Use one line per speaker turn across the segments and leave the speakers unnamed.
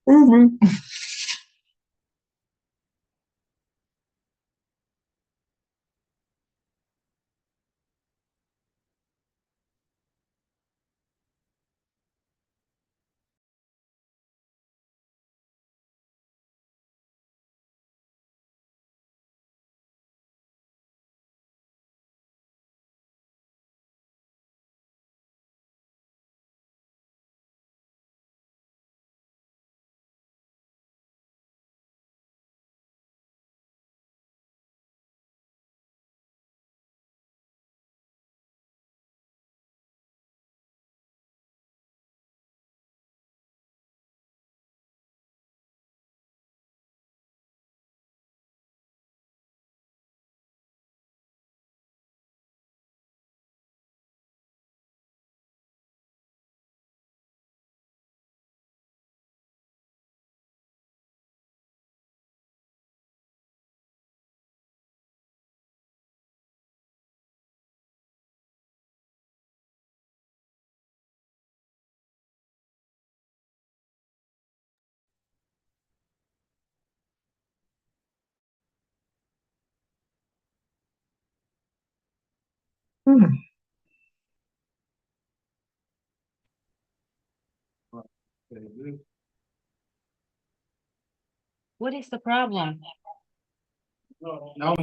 Mhm. Mhm.
What is the problem?
No.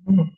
Mhm.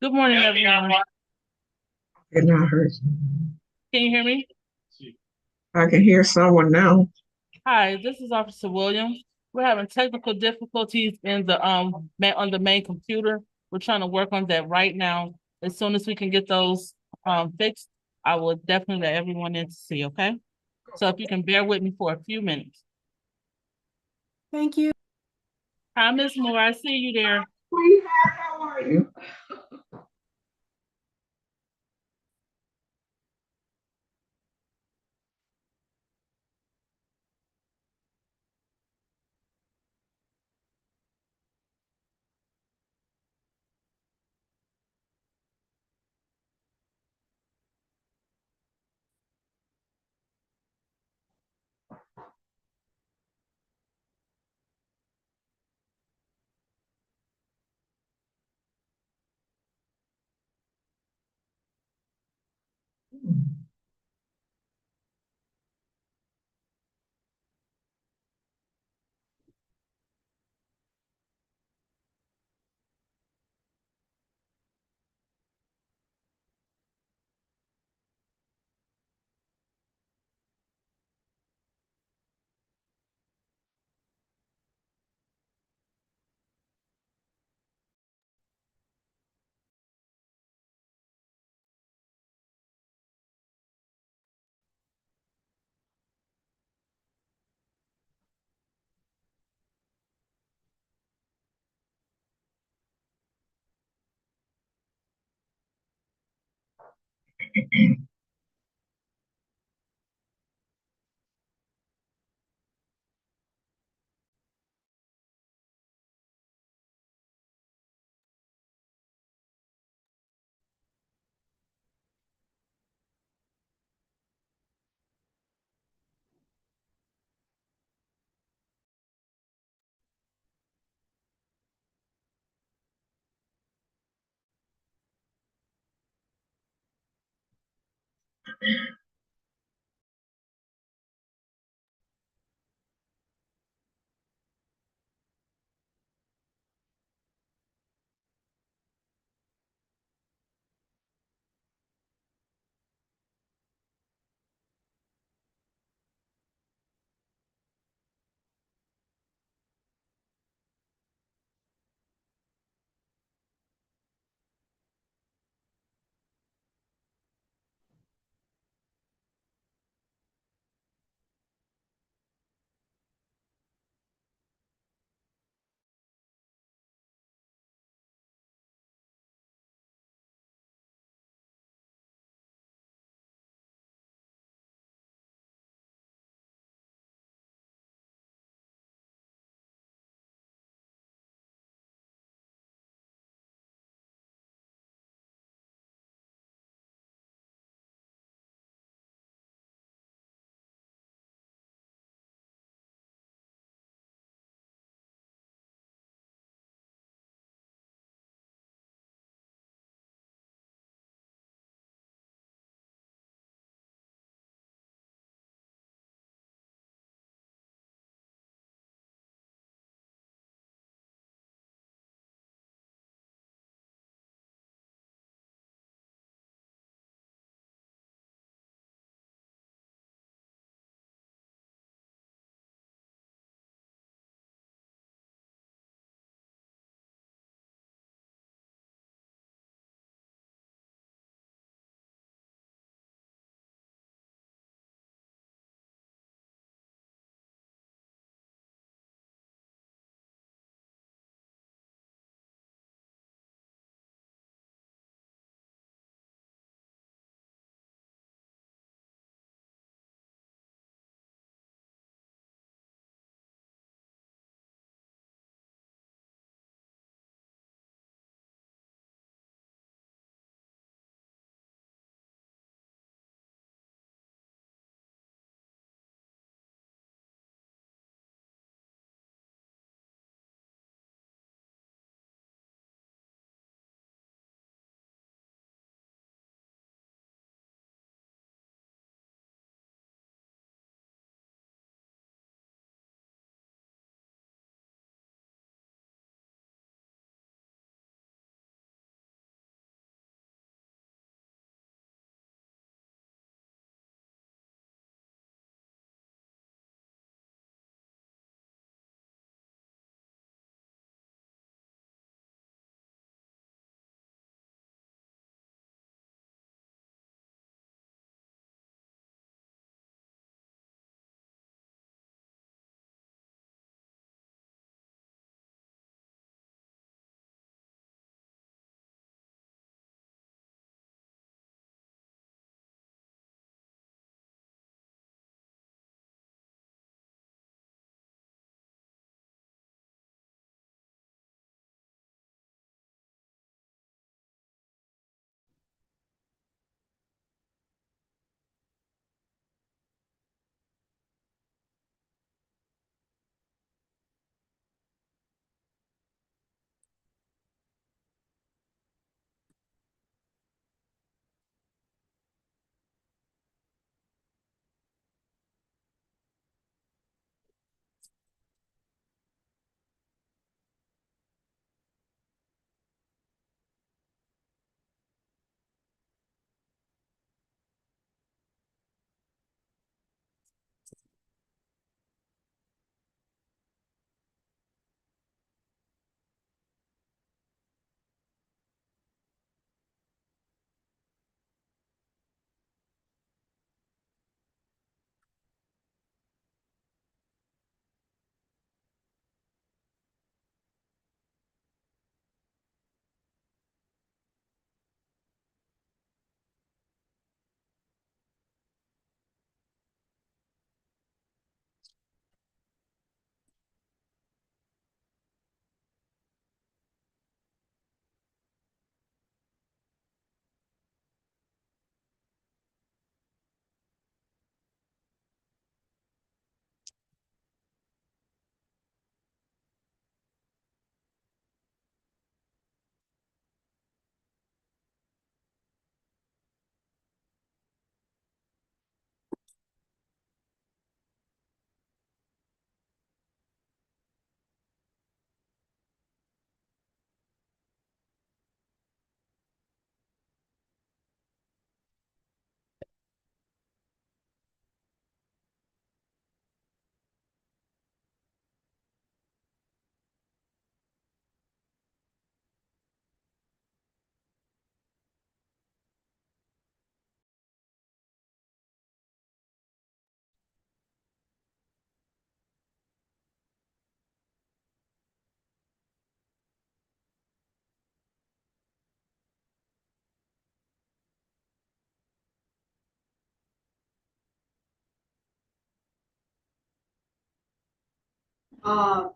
Good morning, everyone.
Did not hurt.
Can you hear me?
I can hear someone now.
Hi, this is Officer Williams. We're having technical difficulties in the on the main computer. We're trying to work on that right now. As soon as we can get those fixed, I will definitely let everyone in to see, okay? So if you can bear with me for a few minutes.
Thank you.
Hi, Miss Moore, I see you there.
Sweetheart, how are you?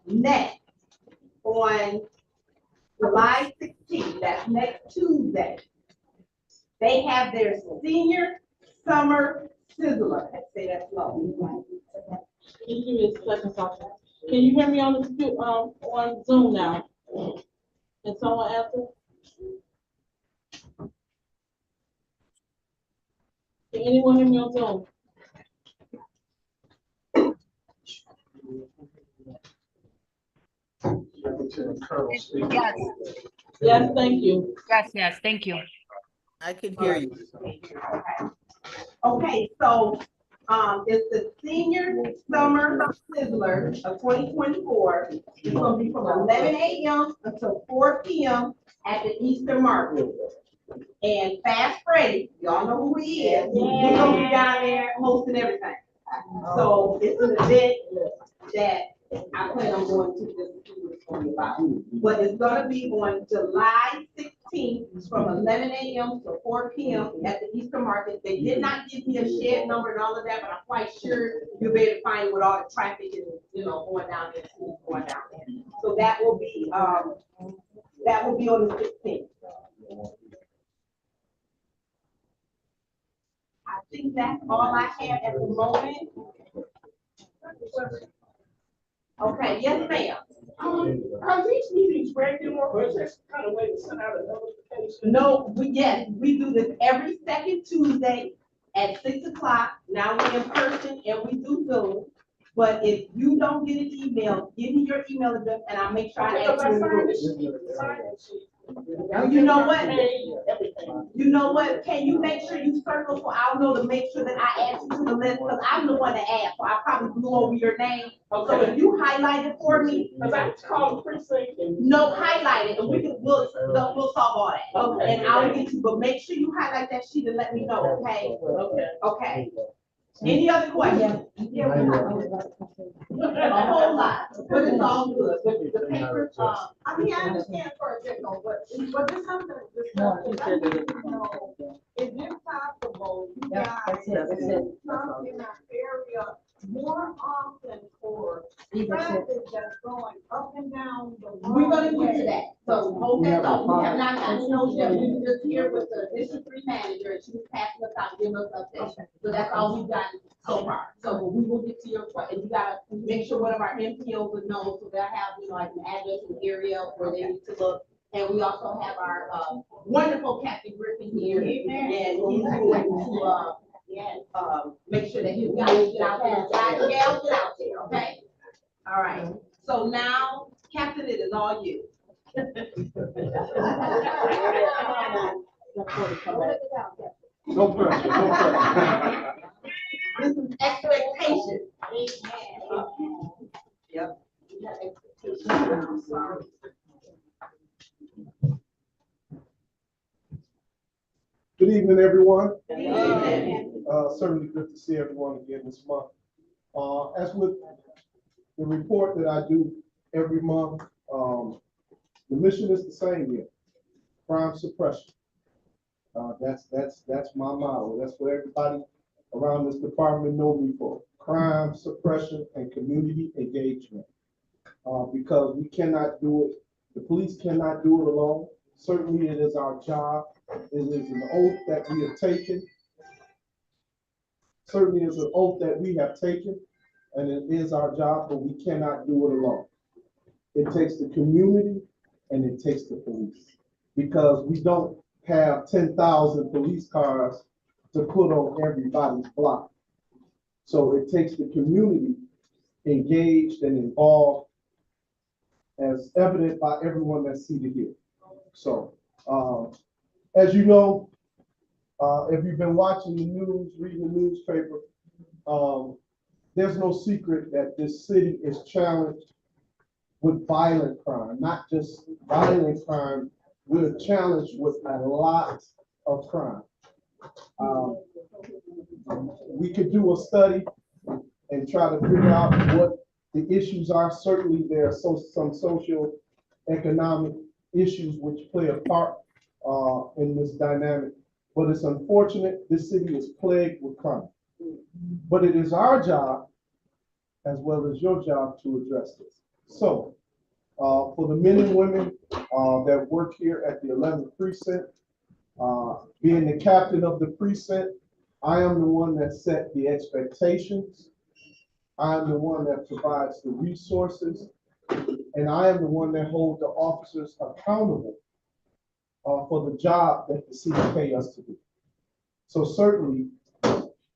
met on July 16th, that's next Tuesday. They have their senior summer sizzler. Let's say that slow.
Can you give me a second, Sasha? Can you hear me on the on Zoom now? Can someone answer? Can anyone hear me on Zoom?
Yes,
Yes, thank you.
yes, thank you.
I can hear you.
Okay, so, it's the senior summer sizzler of 2024. It's gonna be from 11 a.m. until 4 p.m. at the Easter Market. And Fast Freddy, y'all know who he is. He's gonna be down there hosting everything. So it's an event that I plan on going to just to see what it's gonna be about. But it's gonna be on July 16th from 11 a.m. to 4 p.m. at the Easter Market. They did not give me a shed number and all of that, but I'm quite sure you'll be able to find with all the traffic and, going down there, schools going down there. So that will be on the 16th. I think that's all I have at the moment. Okay, yes, ma'am.
Are these meetings regular or is this kind of way to send out a notification?
No, we do this every second Tuesday at 6 o'clock. Now we're in person and we do Zoom. But if you don't get an email, give me your email address and I'll make sure I add you in the group. You know what? You know what? Can you make sure you circle so I'll know to make sure that I add you to the list? Because I'm the one that asked, so I probably blew over your name. So if you highlight it for me.
Because I called the precinct and.
No, highlight it and we'll solve all that.
Okay.
And I'll get you, but make sure you highlight that sheet and let me know, okay?
Okay.
Okay. Any other questions? Yeah, a whole lot, but it's all good. But the paper,
I mean, I understand for a second, but this something to discuss. I need to know, is it possible you guys can come in our area more often for traffic that's going up and down the road?
we're gonna get to that. So hold that thought. We have not gotten those yet. We were just here with the District 3 manager and she was passing us out, giving us updates. So that's all we've gotten so far. So we will get to your question. You gotta make sure one of our MPOs would know, so they'll have, like an address and area where they need to look. And we also have our, wonderful Captain Griffin here. And he's going to, make sure that his guys get out there, guys and gals get out there, okay? All right, so now, Captain, it is all you.
No pressure, no pressure.
This is expectation. Yep. We have expectations. I'm sorry.
Good evening, everyone.
Good evening.
Certainly good to see everyone again this month. As with the report that I do every month, the mission is the same here: crime suppression. That's my motto. That's what everybody around this department know me for: crime suppression and community engagement. Because we cannot do it, the police cannot do it alone. Certainly, it is our job. It is an oath that we have taken. Certainly, it's an oath that we have taken, and it is our job, but we cannot do it alone. It takes the community and it takes the police, because we don't have 10,000 police cars to put on everybody's block. So it takes the community engaged and involved, as evident by everyone that's seated here. So, as you know, if you've been watching the news, reading the newspaper, there's no secret that this city is challenged with violent crime. Not just violent crime, we're challenged with a lot of crime. We could do a study and try to figure out what the issues are. Certainly there are some socio-economic issues which play a part in this dynamic, but it's unfortunate this city is plagued with crime. But it is our job as well as your job to address this. So, for the men and women that work here at the 11th Precinct, being the captain of the precinct, I am the one that set the expectations. I am the one that provides the resources, and I am the one that holds the officers accountable for the job that the city pay us to do. So certainly,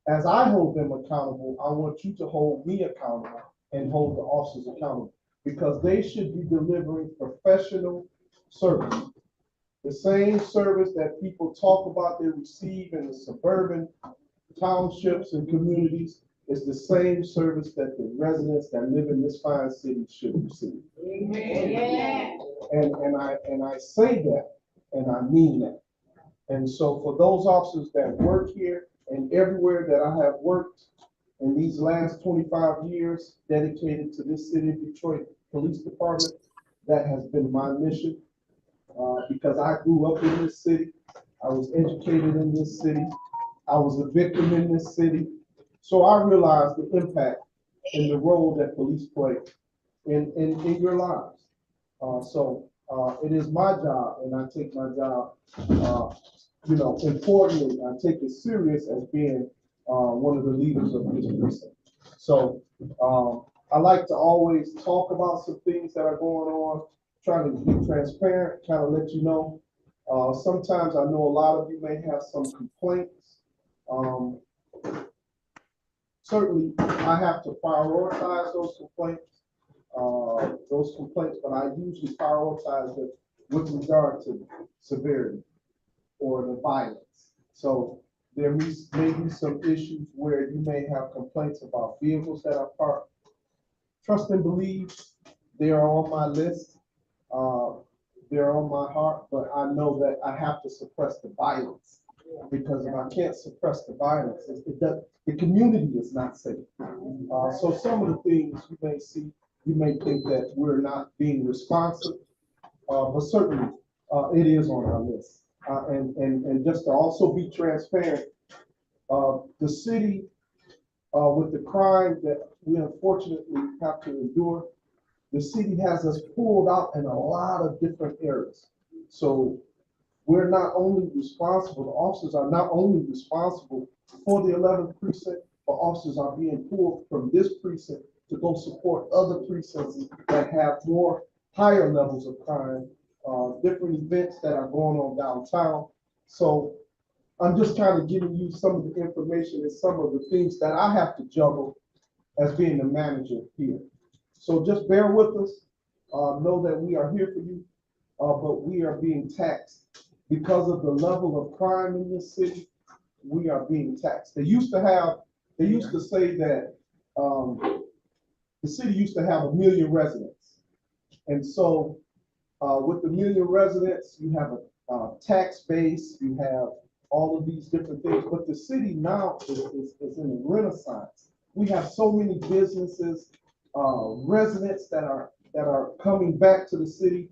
as I hold them accountable, I want you to hold me accountable and hold the officers accountable, because they should be delivering professional service. The same service that people talk about they receive in the suburban townships and communities is the same service that the residents that live in this fine city should receive.
Amen.
And I say that, and I mean that. And so for those officers that work here and everywhere that I have worked in these last 25 years dedicated to this city of Detroit Police Department, that has been my mission. Because I grew up in this city, I was educated in this city, I was a victim in this city. So I realize the impact and the role that police play in your lives. It is my job, and I take my job, importantly, I take it serious as being one of the leaders of this precinct. So I like to always talk about some things that are going on, trying to be transparent, kind of let you know. Sometimes I know a lot of you may have some complaints. Certainly, I have to prioritize those complaints, but I usually prioritize it with regard to severity or the violence. So there may be some issues where you may have complaints about vehicles that are parked. Trust and believe, they are on my list. They're on my heart, but I know that I have to suppress the violence, because if I can't suppress the violence, the community is not safe. So some of the things you may see, you may think that we're not being responsive, but certainly it is on our list. And just to also be transparent, the city, with the crime that we unfortunately have to endure, the city has us pulled out in a lot of different areas. So we're not only responsible, the officers are not only responsible for the 11th precinct, but officers are being pulled from this precinct to go support other precincts that have more higher levels of crime, different events that are going on downtown. So I'm just kind of giving you some of the information and some of the things that I have to juggle as being the manager here. So just bear with us. Know that we are here for you, but we are being taxed because of the level of crime in this city. We are being taxed. They used to say that the city used to have 1 million residents, and so with the 1 million residents, you have a tax base, you have all of these different things. But the city now is in a renaissance. We have so many businesses, residents that are coming back to the city.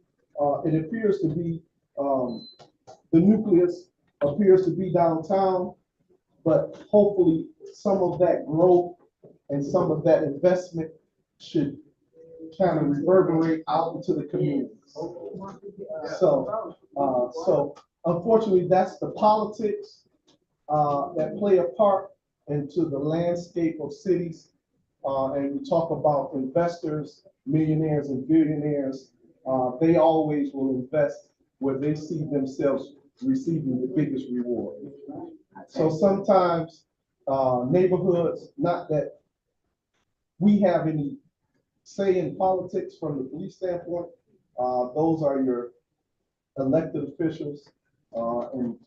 It appears to be the nucleus appears to be downtown, but hopefully some of that growth and some of that investment should kind of reverberate out into the communities. So unfortunately, that's the politics that play a part into the landscape of cities. And we talk about investors, millionaires and billionaires. They always will invest where they see themselves receiving the biggest reward. So sometimes neighborhoods, not that we have any say in politics from the police standpoint, those are your elected officials and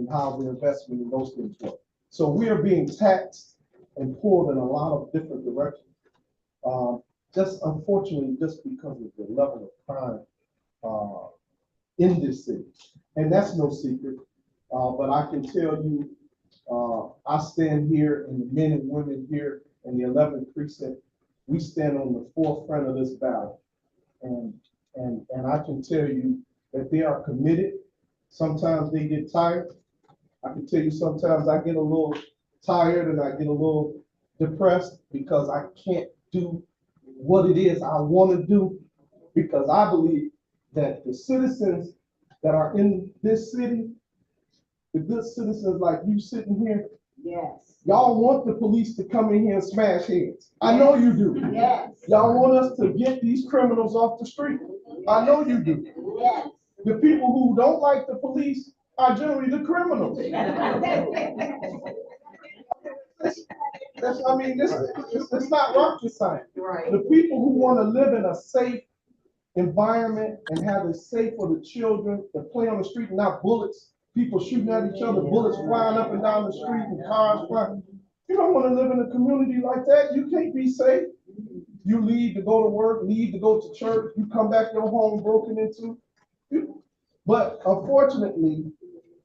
how the investment in those things work. So we are being taxed and pulled in a lot of different directions. Just unfortunately, just because of the level of crime in this city. And that's no secret, but I can tell you, I stand here and the men and women here in the 11th precinct, we stand on the forefront of this battle. And I can tell you that they are committed. Sometimes they get tired. I can tell you sometimes I get a little tired and I get a little depressed because I can't do what it is I want to do, because I believe that the citizens that are in this city, the good citizens like you sitting here,
Yes,
y'all want the police to come in here and smash heads. I know you do.
yes,
Y'all want us to get these criminals off the street. I know you do.
yes.
The people who don't like the police are generally the criminals. I mean, it's not rocket science.
Right.
The people who want to live in a safe environment and have it safe for the children to play on the street, and not bullets, people shooting at each other, bullets flying up and down the street and cars flying. You don't want to live in a community like that. You can't be safe. You leave to go to work, leave to go to church, you come back your home broken into. But unfortunately,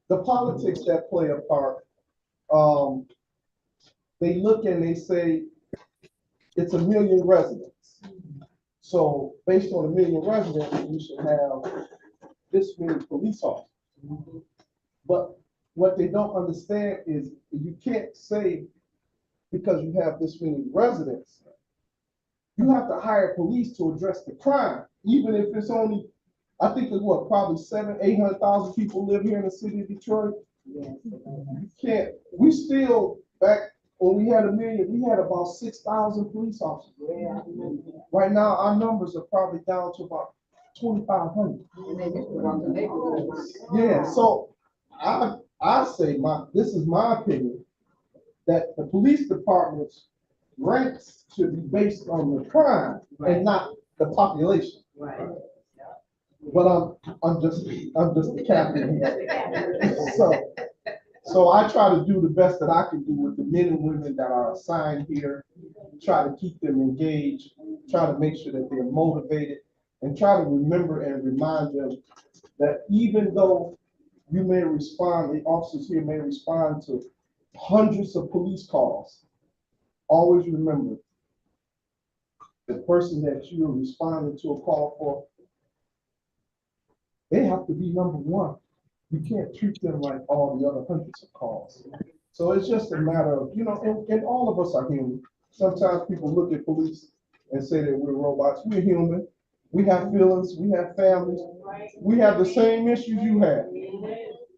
the politics that play a part, they look and they say, it's 1 million residents. So based on 1 million residents, we should have this many police officers. But what they don't understand is you can't say because you have this many residents, you have to hire police to address the crime, even if it's only, I think it's what, probably 800,000 people live here in the city of Detroit. You can't, we still, back when we had 1 million, we had about 6,000 police officers. Right now, our numbers are probably down to about 2,500. Yeah, so I say this is my opinion, that the police department's ranks should be based on the crime and not the population.
Right.
But I'm just the captain here. So I try to do the best that I can do with the men and women that are assigned here, try to keep them engaged, try to make sure that they're motivated, and try to remember and remind them that even though you may respond, the officers here may respond to hundreds of police calls, always remember the person that you are responding to a call for, they have to be number one. You can't treat them like all the other hundreds of calls. So it's just a matter of, and all of us are human. Sometimes people look at police and say that we're robots. We're human. We have feelings. We have families. We have the same issues you have.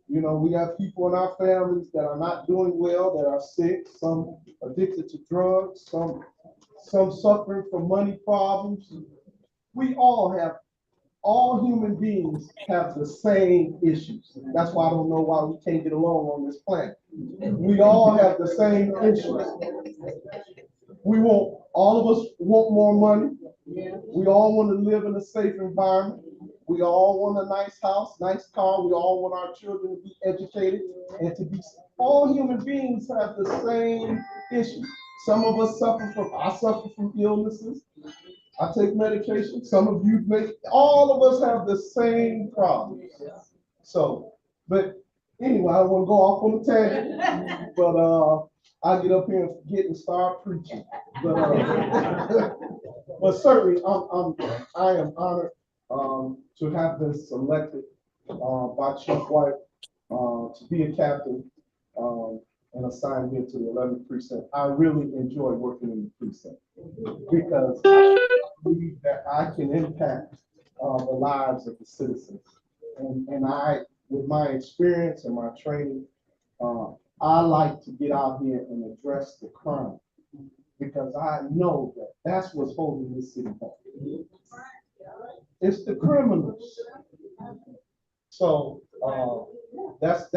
We have people in our families that are not doing well, that are sick, some addicted to drugs, some suffering from money problems. All human beings have the same issues. That's why I don't know why we can't get along on this planet. We all have the same issues. All of us want more money. We all want to live in a safe environment. We all want a nice house, nice car. We all want our children to be educated and to be, all human beings have the same issues. Some of us I suffer from illnesses. I take medication. Some of you all of us have the same problems. So, but anyway, I don't want to go off on a tangent, but I get up here and start preaching. But certainly, I am honored to have been selected by Chief White to be a captain and assigned here to the 11th Precinct. I really enjoy working in the precinct because I believe that I can impact the lives of the citizens. And I, with my experience and my training, I like to get out here and address the crime because I know that that's what's holding this city back. It's the criminals. So that's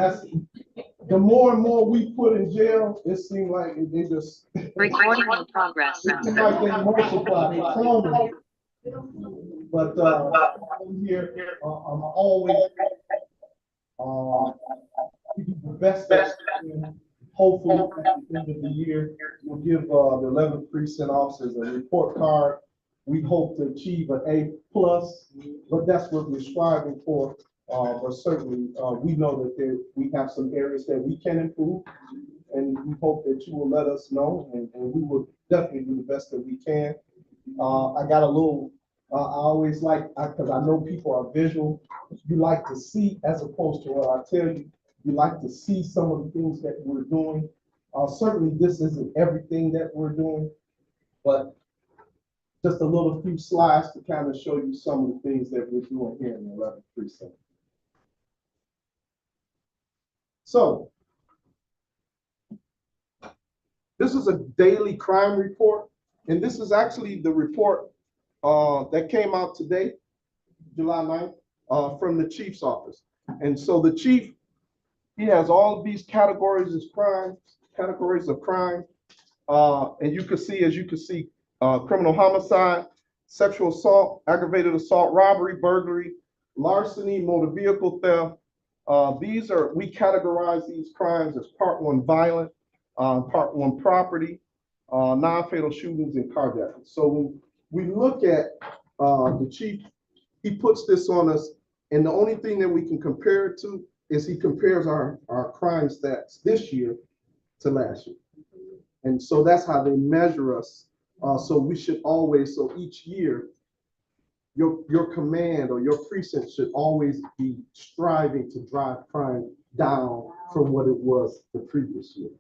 the more and more we put in jail, it seems like they just
Recording in progress.
it seems like they multiply, they clone. But here, I'm always the best that I can. Hopefully, at the end of the year, we'll give the 11th Precinct officers a report card. We hope to achieve an A+, but that's what we're striving for. But certainly, we know that we have some areas that we can improve, and we hope that you will let us know, and we will definitely do the best that we can. I got a little, I always like, because I know people are visual, you like to see as opposed to what I tell you. You like to see some of the things that we're doing. Certainly, this isn't everything that we're doing, but just a little few slides to kind of show you some of the things that we're doing here in the 11th precinct. So this is a daily crime report, and this is actually the report that came out today, July 9th, from the chief's office. And so the chief, he has all of these categories of crime, and you can see, criminal homicide, sexual assault, aggravated assault, robbery, burglary, larceny, motor vehicle theft. We categorize these crimes as part one violent, part one property, non-fatal shootings and carjacking. So when we look at the chief, he puts this on us, and the only thing that we can compare it to is he compares our crime stats this year to last year. And so that's how they measure us. So we should always, so each year, your command or your precinct should always be striving to drive crime down from what it was the previous year.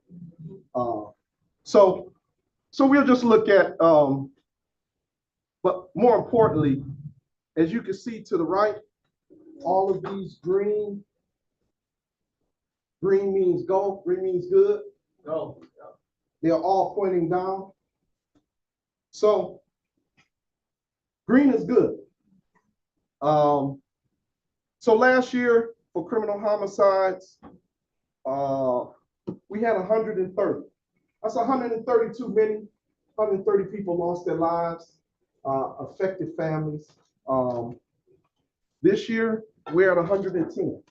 So we'll just look at, but more importantly, as you can see to the right, all of these green means go, green means good. Go. They're all pointing down. So green is good. So last year for criminal homicides, we had 130. That's 130 too many. 130 people lost their lives, affected families. This year we're at 110.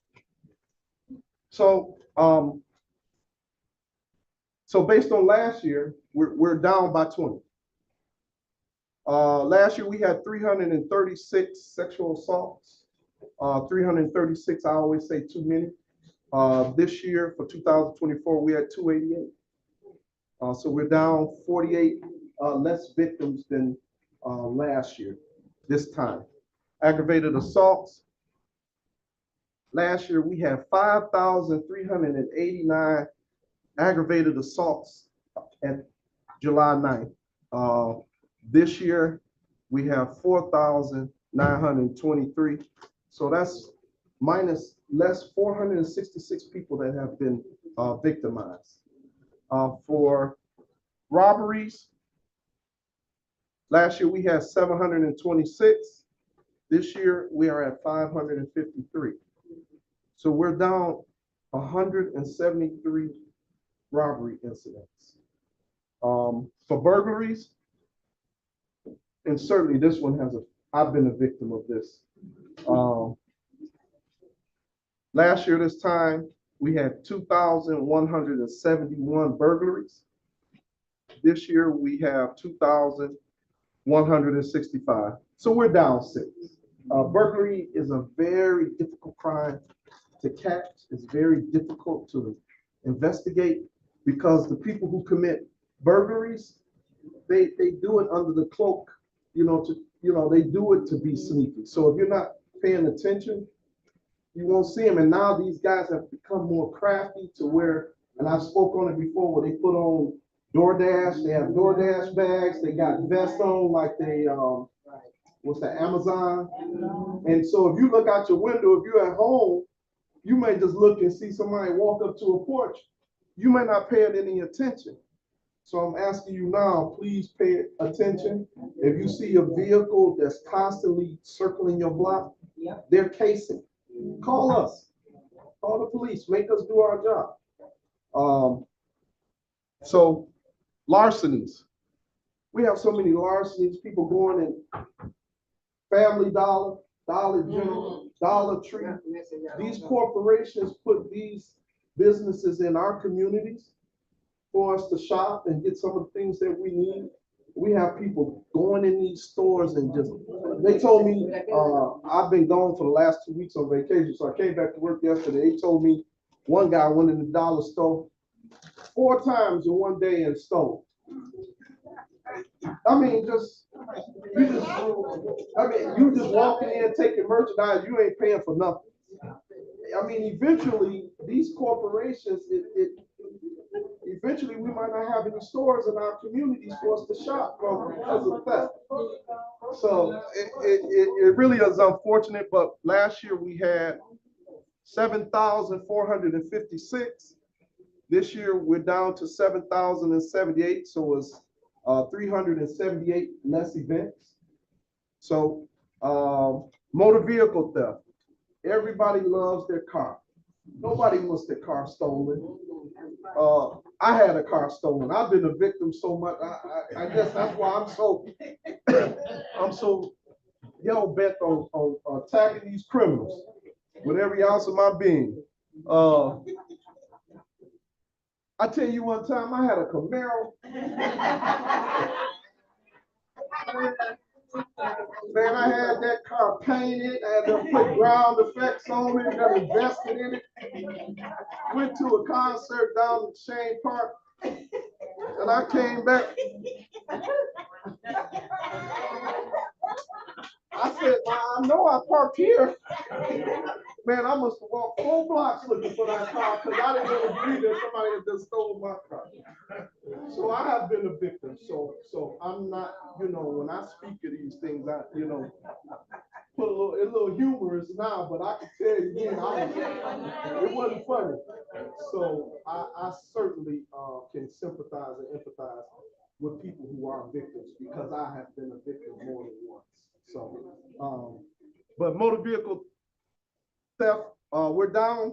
So based on last year, we're down by 20. Last year we had 336 sexual assaults. 336, I always say too many. This year for 2024, we had 288. So we're down 48 less victims than last year, this time. Aggravated assaults. Last year we had 5,389 aggravated assaults at July 9th. This year we have 4,923. So that's less 466 people that have been victimized. For robberies, last year we had 726. This year we are at 553. So we're down 173 robbery incidents. For burglaries, and certainly this one I've been a victim of this. Last year this time, we had 2,171 burglaries. This year we have 2,165. So we're down 6. Burglary is a very difficult crime to catch. It's very difficult to investigate because the people who commit burglaries, they do it under the cloak, they do it to be sneaky. So if you're not paying attention, you won't see them. And now these guys have become more crafty to where, and I've spoke on it before, where they put on DoorDash, they have DoorDash bags, they got vests on like they, what's the Amazon? And so if you look out your window, if you're at home, you may just look and see somebody walk up to a porch. You may not pay it any attention. So I'm asking you now, please pay attention. If you see a vehicle that's constantly circling your block, they're casing. Call us, call the police, make us do our job. So larcenies. We have so many larcenies, people going in Family Dollar, Dollar General, Dollar Tree. These corporations put these businesses in our communities for us to shop and get some of the things that we need. We have people going in these stores and they told me, I've been gone for the last 2 weeks on vacation, so I came back to work yesterday. They told me one guy went in the dollar store 4 times in one day and stole. I mean, you just walking in, taking merchandise, you ain't paying for nothing. I mean, eventually, these corporations, eventually we might not have any stores in our communities for us to shop from because of theft. So it really is unfortunate, but last year we had 7,456. This year we're down to 7,078, so it's 378 less events. So motor vehicle theft. Everybody loves their car. Nobody wants their car stolen. I had a car stolen. I've been a victim so much. I guess that's why I'm so I'm so hell bent on attacking these criminals with every ounce of my being. I tell you, one time I had a Camaro. Man, I had that car painted. I had to put ground effects on it. Got invested in it. Went to a concert down in Shane Park, and I came back. I said, I know I parked here. Man, I must have walked 4 blocks looking for that car because I didn't want to believe that somebody had just stolen my car. So I have been a victim. So I'm not, when I speak of these things, I, put a little humorous now, but I can tell you again, it wasn't funny. So I certainly can sympathize and empathize with people who are victims because I have been a victim more than once. So, but motor vehicle theft, we're down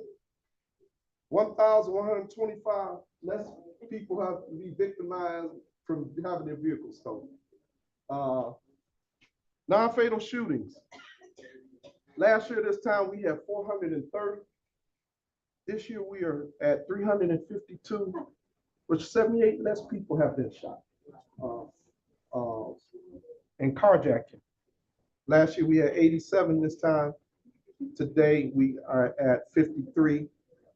1,125 less people have to be victimized from having their vehicles stolen. Non-fatal shootings. Last year, this time we had 430. This year we are at 352, which 78 less people have been shot. And carjacking. Last year we had 87 this time. Today we are at 53,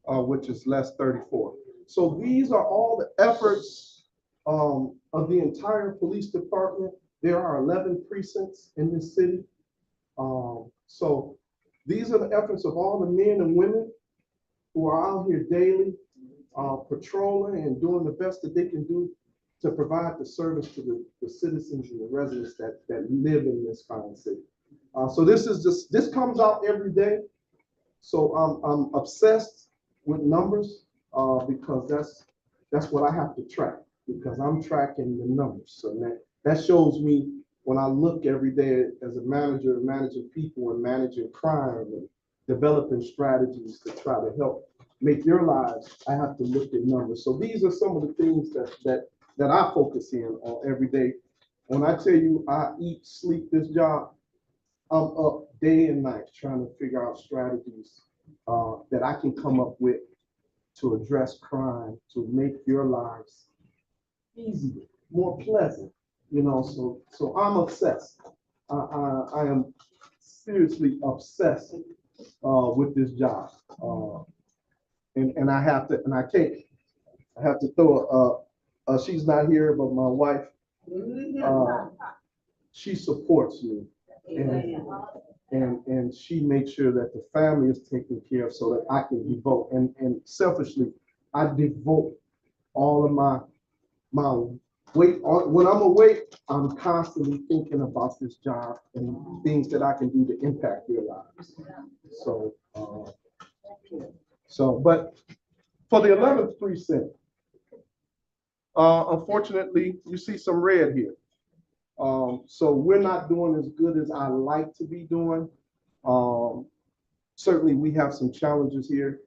which is less 34. So these are all the efforts of the entire police department. There are 11 precincts in this city. So these are the efforts of all the men and women who are out here daily, patrolling and doing the best that they can do to provide the service to the citizens and the residents that live in this fine city. So this comes out every day. So I'm obsessed with numbers because that's what I have to track, because I'm tracking the numbers. So that shows me when I look every day as a manager, managing people and managing crime and developing strategies to try to help make your lives, I have to look at numbers. So these are some of the things that I focus in on every day. When I tell you I eat, sleep this job, I'm up day and night trying to figure out strategies that I can come up with to address crime, to make your lives easier, more pleasant, so I'm obsessed. I am seriously obsessed with this job. And I have to, and I have to throw she's not here, but my wife, she supports me. And she makes sure that the family is taken care of so that I can devote, and selfishly, I devote all of my weight. When I'm awake, I'm constantly thinking about this job and things that I can do to impact their lives. But for the 11th precinct, unfortunately, you see some red here. So we're not doing as good as I like to be doing. Certainly we have some challenges here.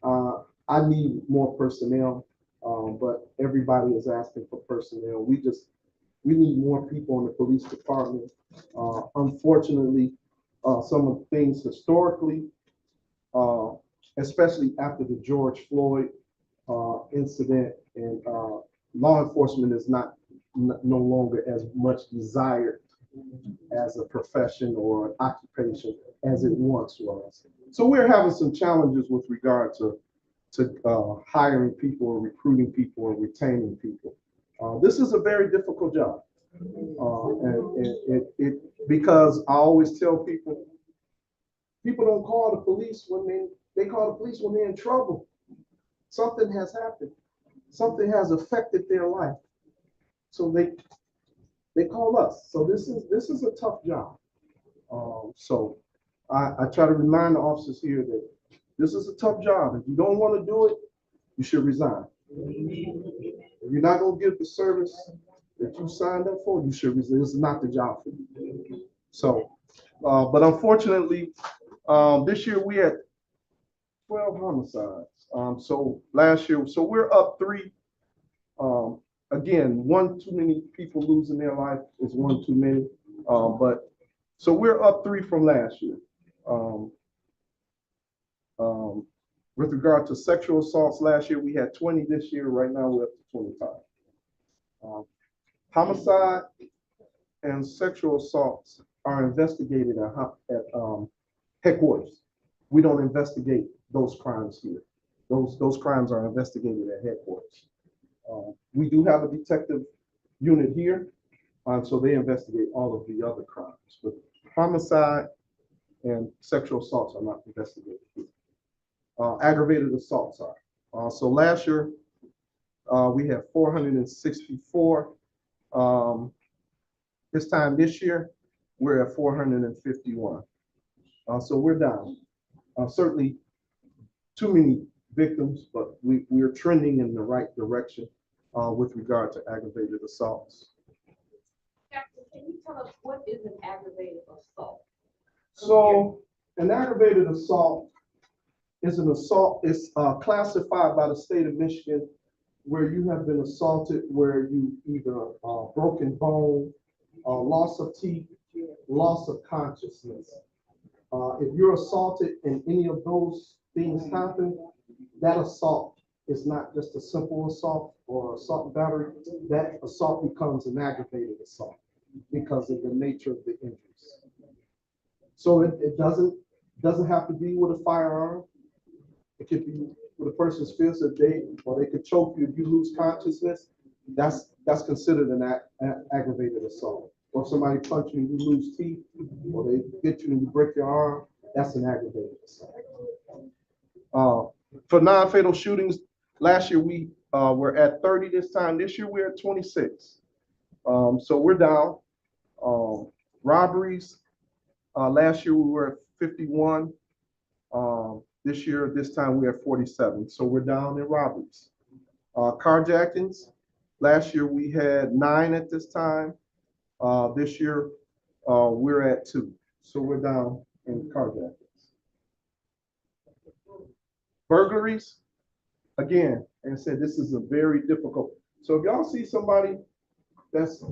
I need more personnel, but everybody is asking for personnel. We need more people in the police department. Unfortunately, some of the things historically, especially after the George Floyd incident, and law enforcement is no longer as much desired as a profession or an occupation as it once was. So we're having some challenges with regard to hiring people, or recruiting people, or retaining people. This is a very difficult job. And because I always tell people don't call the police when they call the police when they're in trouble. Something has happened. something has affected their life. So they call us. So this is a tough job. So I try to remind the officers here that this is a tough job. If you don't want to do it, you should resign. If you're not going to give the service that you signed up for, you should resign. This is not the job for you. So, but unfortunately, this year we had 12 homicides. So last year, so we're up 3. Again, one too many people losing their life is one too many. But so we're up 3 from last year. With regard to sexual assaults, last year we had 20. This year, right now, we're up to 25. Homicide and sexual assaults are investigated at headquarters. We don't investigate those crimes here. Those crimes are investigated at headquarters. We do have a detective unit here, so they investigate all of the other crimes. But homicide and sexual assaults are not investigated here. Aggravated assaults are. So last year, we had 464. This time this year, we're at 451. So we're down. Certainly too many victims, but we're trending in the right direction with regard to aggravated assaults.
Captain, can you tell us what is an aggravated assault?
So an aggravated assault is an assault. It's classified by the state of Michigan where you have been assaulted, where you either broken bone, loss of teeth, loss of consciousness. If you're assaulted and any of those things happen, that assault is not just a simple assault or assault and battery. That assault becomes an aggravated assault because of the nature of the injuries. So it doesn't have to be with a firearm. It could be with a person's fist, or they could choke you if you lose consciousness. That's considered an aggravated assault. Or if somebody punches you, you lose teeth, or they get you and you break your arm, that's an aggravated assault. For non-fatal shootings, last year we were at 30 this time. This year we're at 26. So we're down. Robberies, last year we were at 51. This year, this time we're at 47. So we're down in robberies. Carjackings, last year we had 9 at this time. This year we're at 2. So we're down in carjackings. Burglaries, again, and I said, this is a very difficult. So if y'all see somebody that's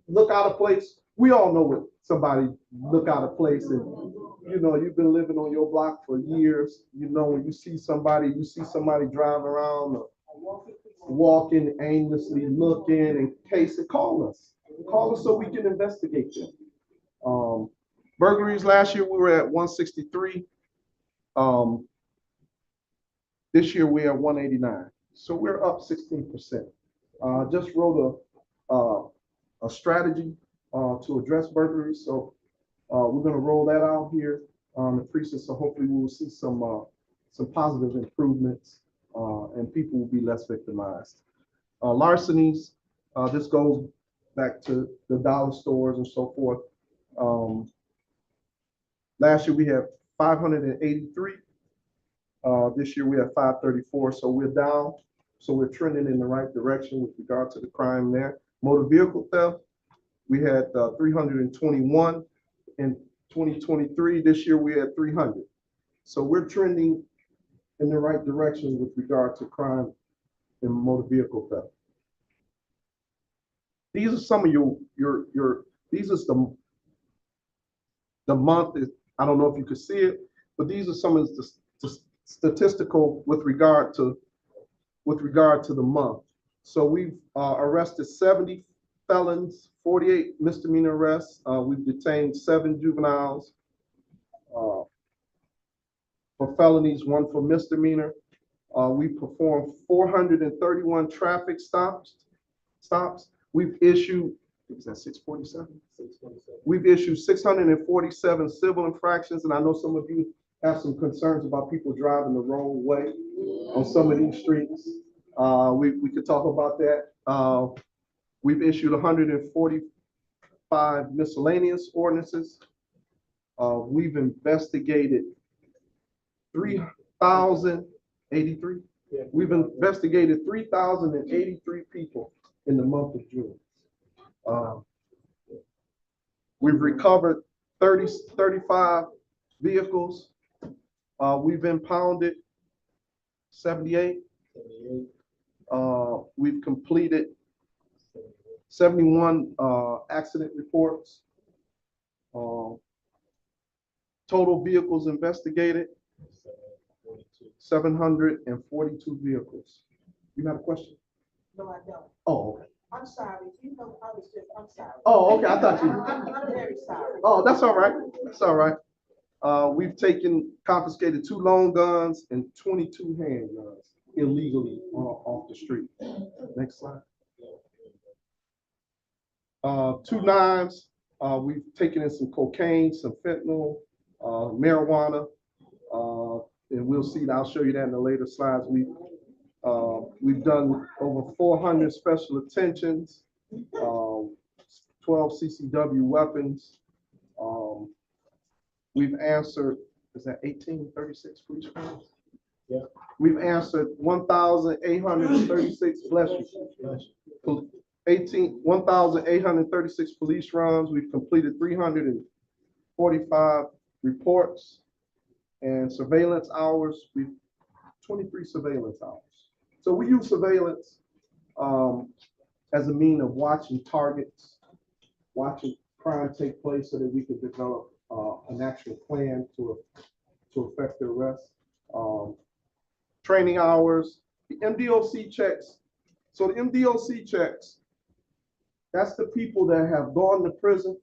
look out of place, we all know what somebody look out of place, and you know, you've been living on your block for years. You know, when you see somebody driving around or walking aimlessly, looking in case, call us so we can investigate them. Burglaries, last year we were at 163. This year we're at 189. So we're up 16%. Just wrote a strategy to address burglaries. So we're going to roll that out here on the precinct. So hopefully we will see some positive improvements and people will be less victimized. Larcenies, this goes back to the dollar stores and so forth. Last year we had 583. This year we have 534. So we're down. So we're trending in the right direction with regard to the crime there. Motor vehicle theft, we had 321 in 2023. This year we had 300. So we're trending in the right direction with regard to crime and motor vehicle theft. These are some of these is the month is, I don't know if you can see it, but these are some of the statistical with regard to the month. So we've arrested 70 felons, 48 misdemeanor arrests. We've detained 7 juveniles for felonies, 1 for misdemeanor. We performed 431 traffic stops. We've issued, is that 647? We've issued 647 civil infractions, and I know some of you have some concerns about people driving the wrong way on some of these streets. We could talk about that. We've issued 145 miscellaneous ordinances. We've investigated 3,083. We've investigated 3,083 people in the month of June. We've recovered 35 vehicles. We've impounded 78. We've completed 71 accident reports. Total vehicles investigated, 742 vehicles. You got a question?
No, I don't.
Oh, okay.
I'm sorry. You know, I'm sorry.
Oh, okay, I thought you.
I'm very sorry.
Oh, that's all right. That's all right. We've confiscated 2 long guns and 22 handguns illegally off the street. Next slide. 2 knives. We've taken in some cocaine, some fentanyl, marijuana, and we'll see. I'll show you that in the later slides. We've done over 400 special attentions, 12 CCW weapons. We've answered, is that 1836 police calls? Yeah. We've answered 1,836, bless you. 1,836 police runs. We've completed 345 reports and surveillance hours. 23 surveillance hours. So we use surveillance as a mean of watching targets, watching crime take place so that we can develop an actual plan to affect the arrest. Training hours, the MDOC checks. So the MDOC checks, that's the people that have gone to prison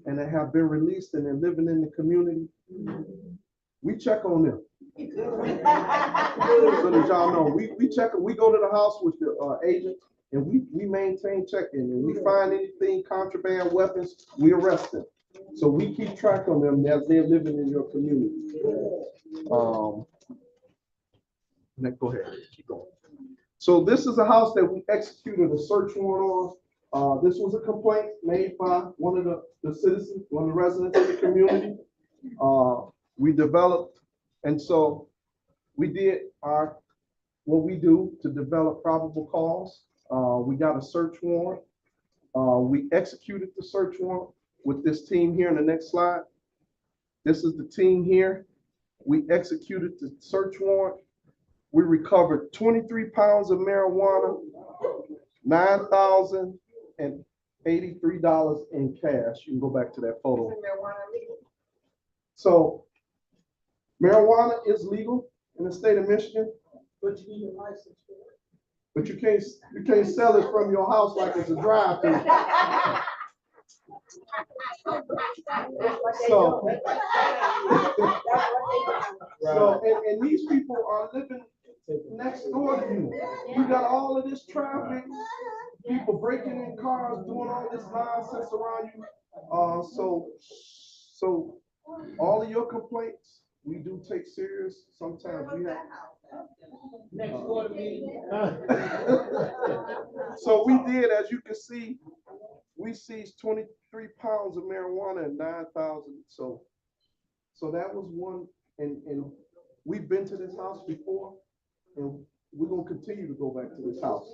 and that have been released and they're living in the community. We check on them. So that y'all know, we check, we go to the house with the agent and we maintain check-in, and we find anything, contraband, weapons, we arrest them. So we keep track on them as they're living in your community. Go ahead, keep going. So this is a house that we executed a search warrant on. This was a complaint made by one of the citizens, one of the residents of the community. We developed, and so we did what we do to develop probable cause. We got a search warrant. We executed the search warrant with this team here in the next slide. This is the team here. We executed the search warrant. We recovered 23 pounds of marijuana, $9,083 in cash. You can go back to that photo. So marijuana is legal in the state of Michigan,
But you need a license for it.
but you can't sell it from your house like it's a drive-through. And these people are living next door to you. You got all of this traffic, people breaking in cars, doing all this nonsense around you. So all of your complaints, we do take serious. Sometimes we have.
Next door to me.
So we did, as you can see, we seized 23 pounds of marijuana and 9,000. So that was one, and we've been to this house before, and we're gonna continue to go back to this house.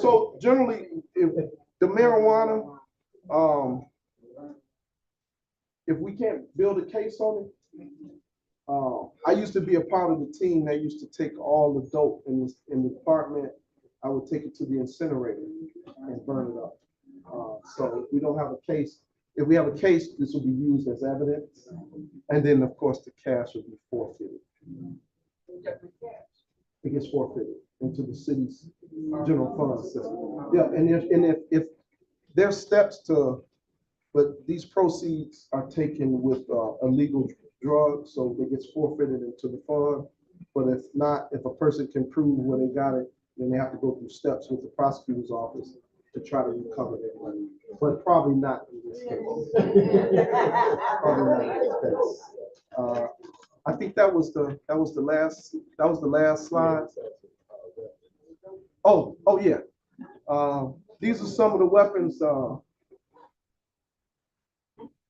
So generally, if the marijuana, if we can't build a case on it, I used to be a part of the team that used to take all the dope in the department. I would take it to the incinerator and burn it up. So if we don't have a case, if we have a case, this will be used as evidence. And then of course the cash will be forfeited. It gets forfeited into the city's general fund system. Yeah, and if there's steps to, but these proceeds are taken with illegal drugs, so it gets forfeited into the fund. But if not, if a person can prove where they got it, then they have to go through steps with the prosecutor's office to try to recover their money. But probably not in this case. Probably not in this case. I think that was the last slide. Oh yeah. These are some of the weapons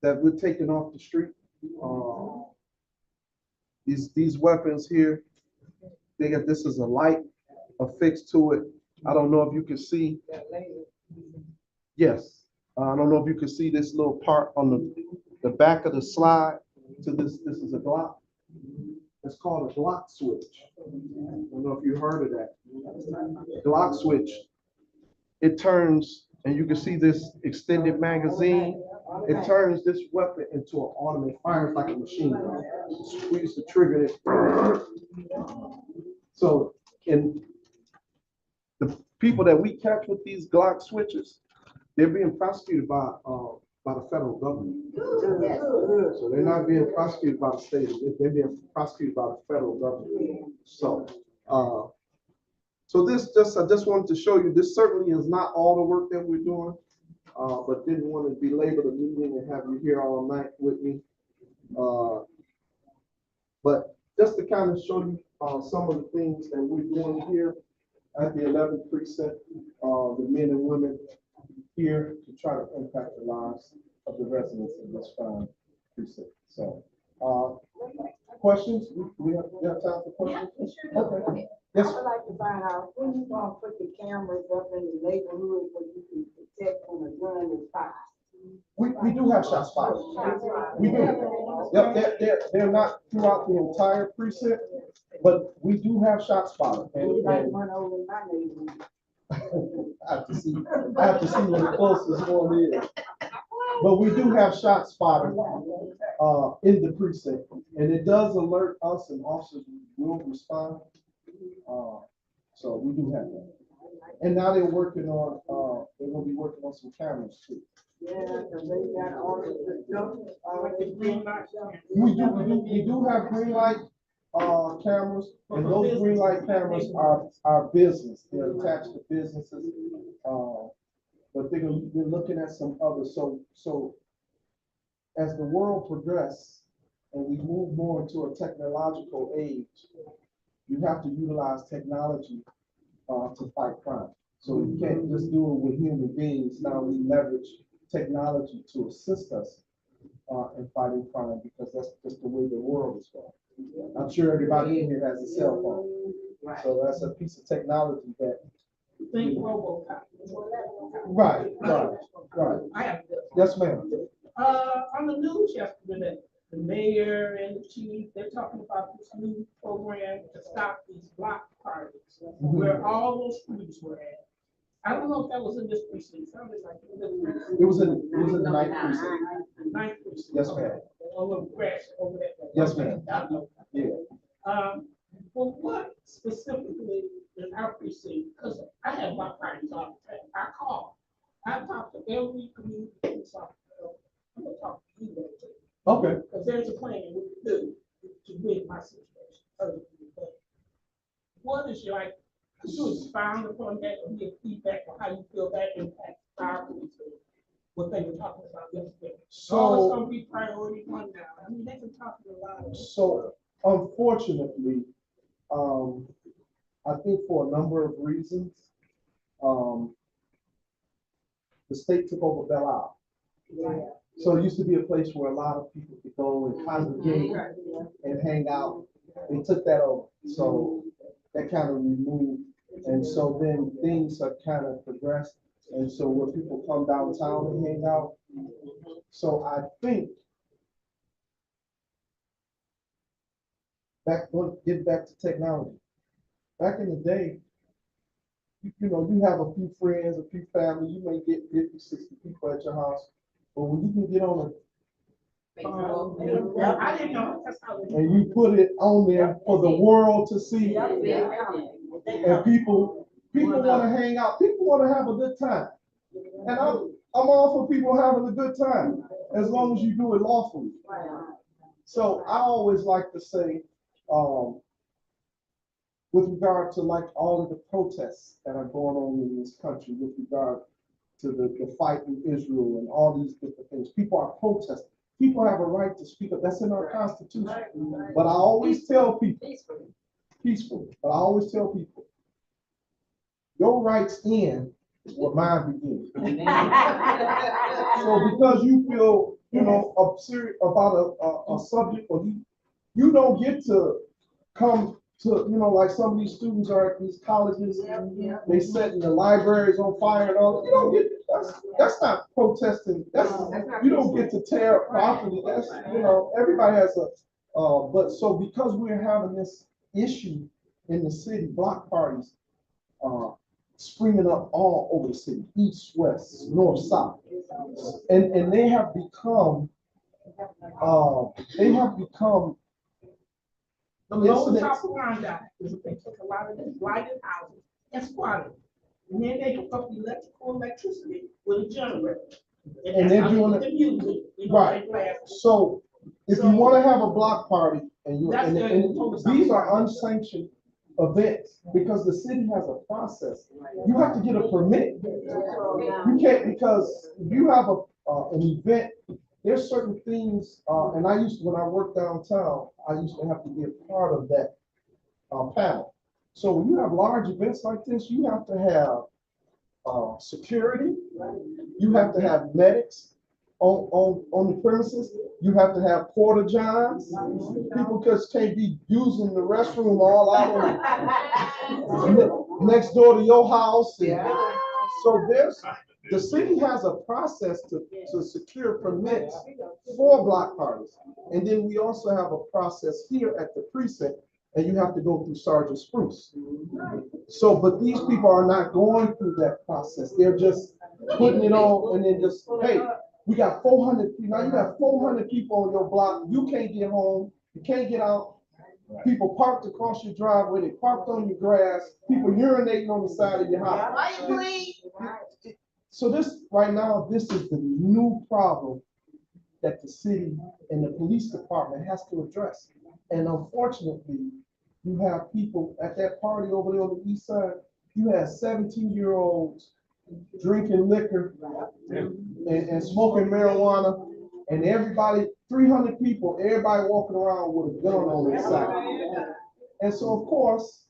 that we're taking off the street. These weapons here, this is a light affixed to it. I don't know if you can see. Yes. I don't know if you can see this little part on the back of the slide to this. This is a Glock. It's called a Glock switch. I don't know if you heard of that. Glock switch. It turns, and you can see this extended magazine. It turns this weapon into an automatic, fires like a machine gun. Squeeze the trigger. So, in the people that we catch with these Glock switches, they're being prosecuted by the federal government. So they're not being prosecuted by the state, they're being prosecuted by the federal government. So, I just wanted to show you, this certainly is not all the work that we're doing, but didn't want to belabor the meeting and have you here all night with me. But just to kind of show you some of the things that we're doing here at the 11th Precinct, the men and women here to try to impact the lives of the residents of this fine precinct. So, questions? We have time for questions? Okay. Yes.
I would like to find out when you gonna put the cameras up in the neighborhood where you can detect when a gun is fired.
We do have shot spotters. We do. Yep, they're not throughout the entire precinct, but we do have shot spotters.
It's like one over in my neighborhood.
I have to see where the closest one is. But we do have shot spotters in the precinct, and it does alert us, and officers will respond. So we do have that. And now they're working on, they're gonna be working on some cameras too.
Yeah, because they got all the stuff.
We do have green light cameras, and those green light cameras are business. They're attached to businesses. But they're looking at some others. So as the world progresses and we move more into a technological age, you have to utilize technology to fight crime. So you can't just do it with human beings. Now we leverage technology to assist us in fighting crime, because that's just the way the world is going. I'm sure everybody in here has a cell phone. So that's a piece of technology that.
Think RoboCop.
Right.
I have this.
Yes, ma'am.
On the news yesterday, the mayor and the chief, they're talking about this new program to stop these block parties, where all those streets were at. I don't know if that was in this precinct. Sounded like
It was in the ninth precinct.
Ninth precinct.
Yes, ma'am.
A little grass over there.
Yes, ma'am. Yeah.
Well, what specifically in our precinct, because I have my parties all the time, I call. I talk to every community police officer. I'm gonna talk to you later.
Okay.
Because there's a plan we can do to win my situation. What is your, like, could you expound upon that and give feedback on how you feel that impacts our police? What they were talking about yesterday. So it's gonna be priority one now. I mean, they've been talking a lot.
So unfortunately, I think for a number of reasons, the state took over Belle Isle.
Yeah.
So it used to be a place where a lot of people could go and congregate and hang out. They took that over. So that kind of removed. And so then things have kind of progressed. And so where people come downtown and hang out. So I think get back to technology. Back in the day, you know, you have a few friends, a few family, you may get 50, 60 people at your house. But when you can get on
I didn't know. That's how they.
and you put it on there for the world to see, and people want to hang out, people want to have a good time. And I'm all for people having a good time, as long as you do it lawfully. So I always like to say, with regard to like all of the protests that are going on in this country, with regard to the fight in Israel and all these different things, people are protesting. people have a right to speak up. That's in our constitution. But I always tell people, peacefully, but I always tell people, your rights end where mine begin. So because you feel, serious about a subject, or you don't get to come to, like some of these students are at these colleges, they setting the libraries on fire and all. You don't get, that's not protesting. You don't get to tear up property. That's, everybody has but so because we're having this issue in the city, block parties, springing up all over the city, east, west, north, south. And they have become,
The lower top of Rondon, they took a lot of the blighted houses and squatted. And then they hook up electricity with a generator.
And they're doing it.
The music,
Right. So if you want to have a block party and these are unsanctioned events, because the city has a process, you have to get a permit. You can't, because you have an event, there's certain things, and when I worked downtown, I used to have to be a part of that panel. So when you have large events like this, you have to have security, you have to have medics on the premises, you have to have porta johns. People just can't be using the restroom all out next door to your house. So the city has a process to secure permits for block parties. And then we also have a process here at the precinct, and you have to go through Sergeant Spruce. So, but these people are not going through that process. They're just putting it on and then just, hey, we got 400, now you got 400 people on your block. You can't get home, you can't get out. People parked across your driveway, they parked on your grass, people urinating on the side of your house. So this, right now, this is the new problem that the city and the police department has to address. And unfortunately, you have people at that party over there on the east side, you have 17-year-olds drinking liquor and smoking marijuana, and everybody, 300 people, everybody walking around with a gun on their side. And so, of course,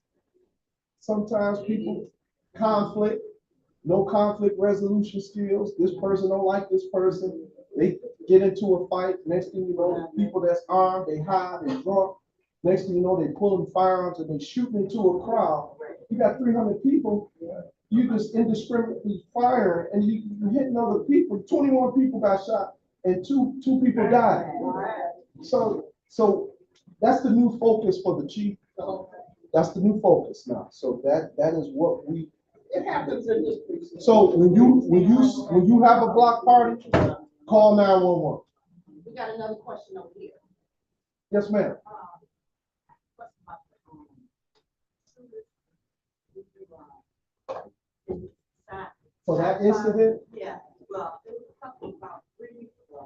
sometimes people conflict, no conflict resolution skills. This person don't like this person. They get into a fight. Next thing you know, people that's armed, they hide, they drunk. Next thing you know, they pulling firearms and they shooting into a crowd. You got 300 people. You just indiscriminately fire and you hitting other people. 21 people got shot and two people died. So that's the new focus for the chief. That's the new focus now. So that is what we.
It happens in this precinct.
So when you have a block party, call 911.
We got another question over here.
Yes, ma'am. For that incident?
Yeah, well, it was something about 3 weeks ago.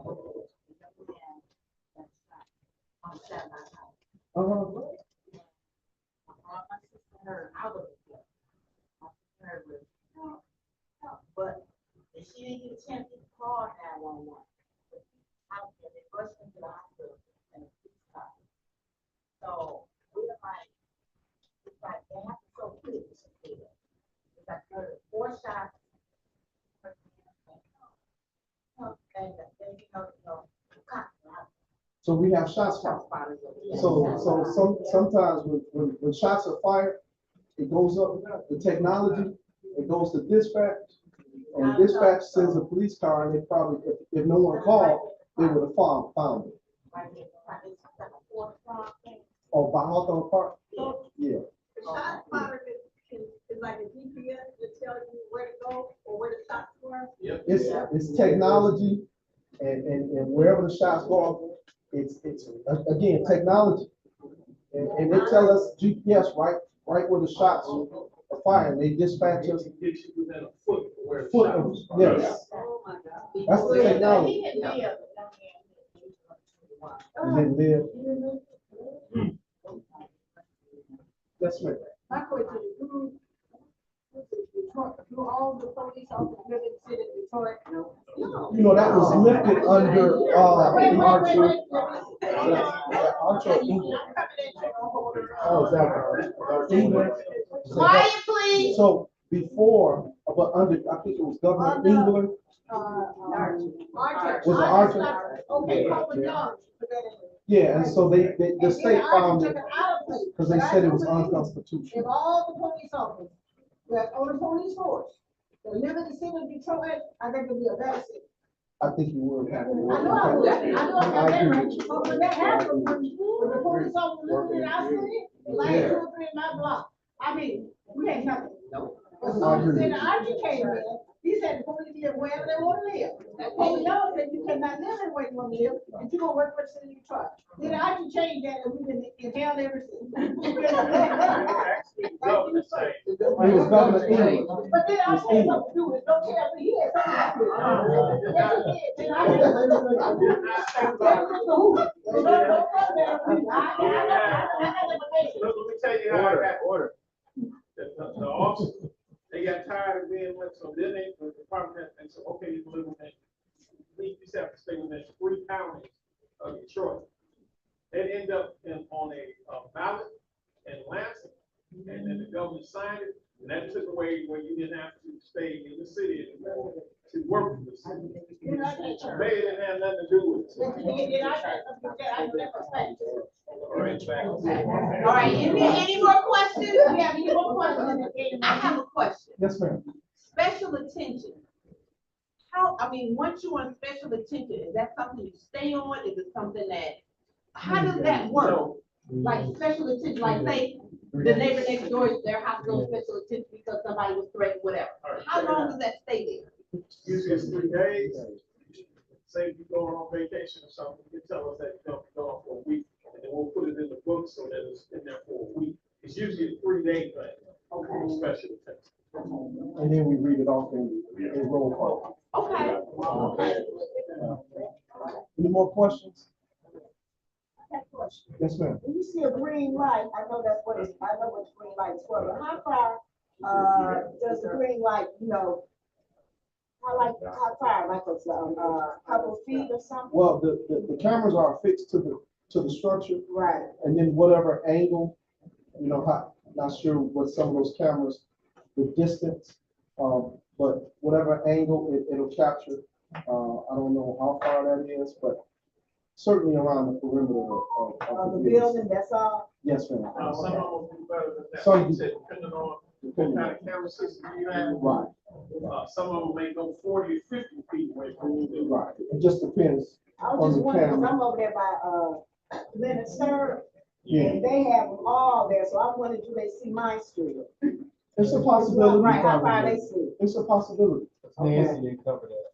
On Saturday night. I brought my sister and her out of it. But she didn't get a chance to call 911. Out there, they rushed into the hospital and the police car. So we're like, it's like they have to so quick. It's like 4 shots. And then
So we have shots fired. So sometimes when shots are fired, it goes up the technology, it goes to dispatch, and dispatch sends a police car, and they probably, if no one called, they would have found it. Oh, by Hawthorne Park? Yeah.
the shot spotter is like a GPS to tell you where to go or where the shots were.
It's technology, and wherever the shots go off, it's again technology, and they tell us GPS right where the shots are fired. They dispatch us. Foot of, yes.
Oh my God.
That's the technology.
He had lived.
You didn't live. Yes, ma'am.
My question is, who all the police officers live in the city of Detroit? No.
You know, that was lifted under, Archer. Archer England. Oh, is that England?
Quiet, please.
So before, but under, I think it was Governor England.
Archer.
Was it Archer?
Okay, Papa John.
Yeah, and so the state found it,
Because
because they said it was unconstitutional.
If all the police officers that on the police force that live in the city of Detroit, I think it'd be a better city.
I think you would have.
I know I would, I know I got that right, but when that happened, when the police officer living in our city, like living in my block, I mean, we ain't nothing. But so then Archie came in, he said the police live wherever they want to live. And y'all said you cannot live in where you want to live, and you gonna work for the city of Detroit. Then Archie changed that, and we've been in hell ever since.
It was Governor England.
But then I said something to do with, don't tell me, he had something to do with it. Yes, he did. Then I said, "That's just a hoop." Don't run there. I got information.
Let me tell you how I got order. The officers, they got tired of being with, so then the department, and so, okay, you live within, you just have to stay within 3 counties of Detroit. They end up on a ballot in Lansing, and then the governor signed it, and that took away where you didn't have to stay in the city anymore to work in the city. They didn't have nothing to do with it.
All right, any more questions? I have a question.
Yes, ma'am.
Special attention. How, I mean, once you're on special attention, is that something you stay on? Is it something that, how does that work? Like special attention, like say, the neighbor next door, their house goes special attention because somebody was threatened, whatever. How long does that stay there?
Usually it's 3 days. Say if you're going on vacation or something, you tell us that you're going to be gone for a week, and then we'll put it in the book so that it's in there for a week. It's usually a 3-day thing. Okay. Special attention.
And then we read it off in roll call.
Okay.
Any more questions?
Question.
Yes, ma'am.
When you see a green light, I know that's what it's, I know what the green light is for, but how far, does the green light, you know, how far, like a couple feet or something?
Well, the cameras are affixed to the structure,
Right.
and then whatever angle, you know, not sure what some of those cameras, the distance, but whatever angle it'll capture. I don't know how far that is, but certainly around the perimeter of
The building, that's all?
Yes, ma'am.
Some of them will be better than that.
Some
Like you
do.
said, depending on what kind of camera system you have.
Right,
Some of them may go 40 or 50 feet away from you.
right. It just depends
I was
on
just
the
wondering, 'cause
camera.
I'm over there by, Leonard Sir,
Yeah,
and they have them all there, so I wondered, do they see my street?
it's a possibility.
Right, how far they see?
It's a possibility.
Nancy didn't cover that.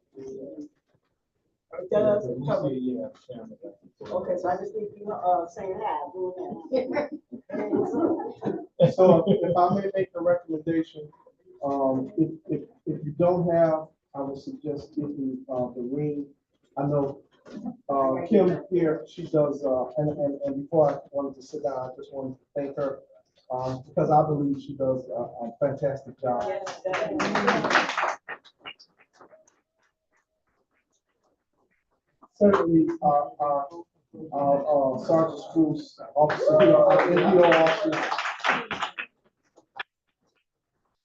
It does cover.
Yeah.
Okay, so I just need to, saying hi, doing that.
So if I may make a recommendation, if you don't have, I would suggest getting, the ring. I know, Kim here, she does, and before I wanted to sit down, I just wanted to thank her, because I believe she does a fantastic job. Certainly, Sergeant Spruce, Officer Hill, our NPO officers,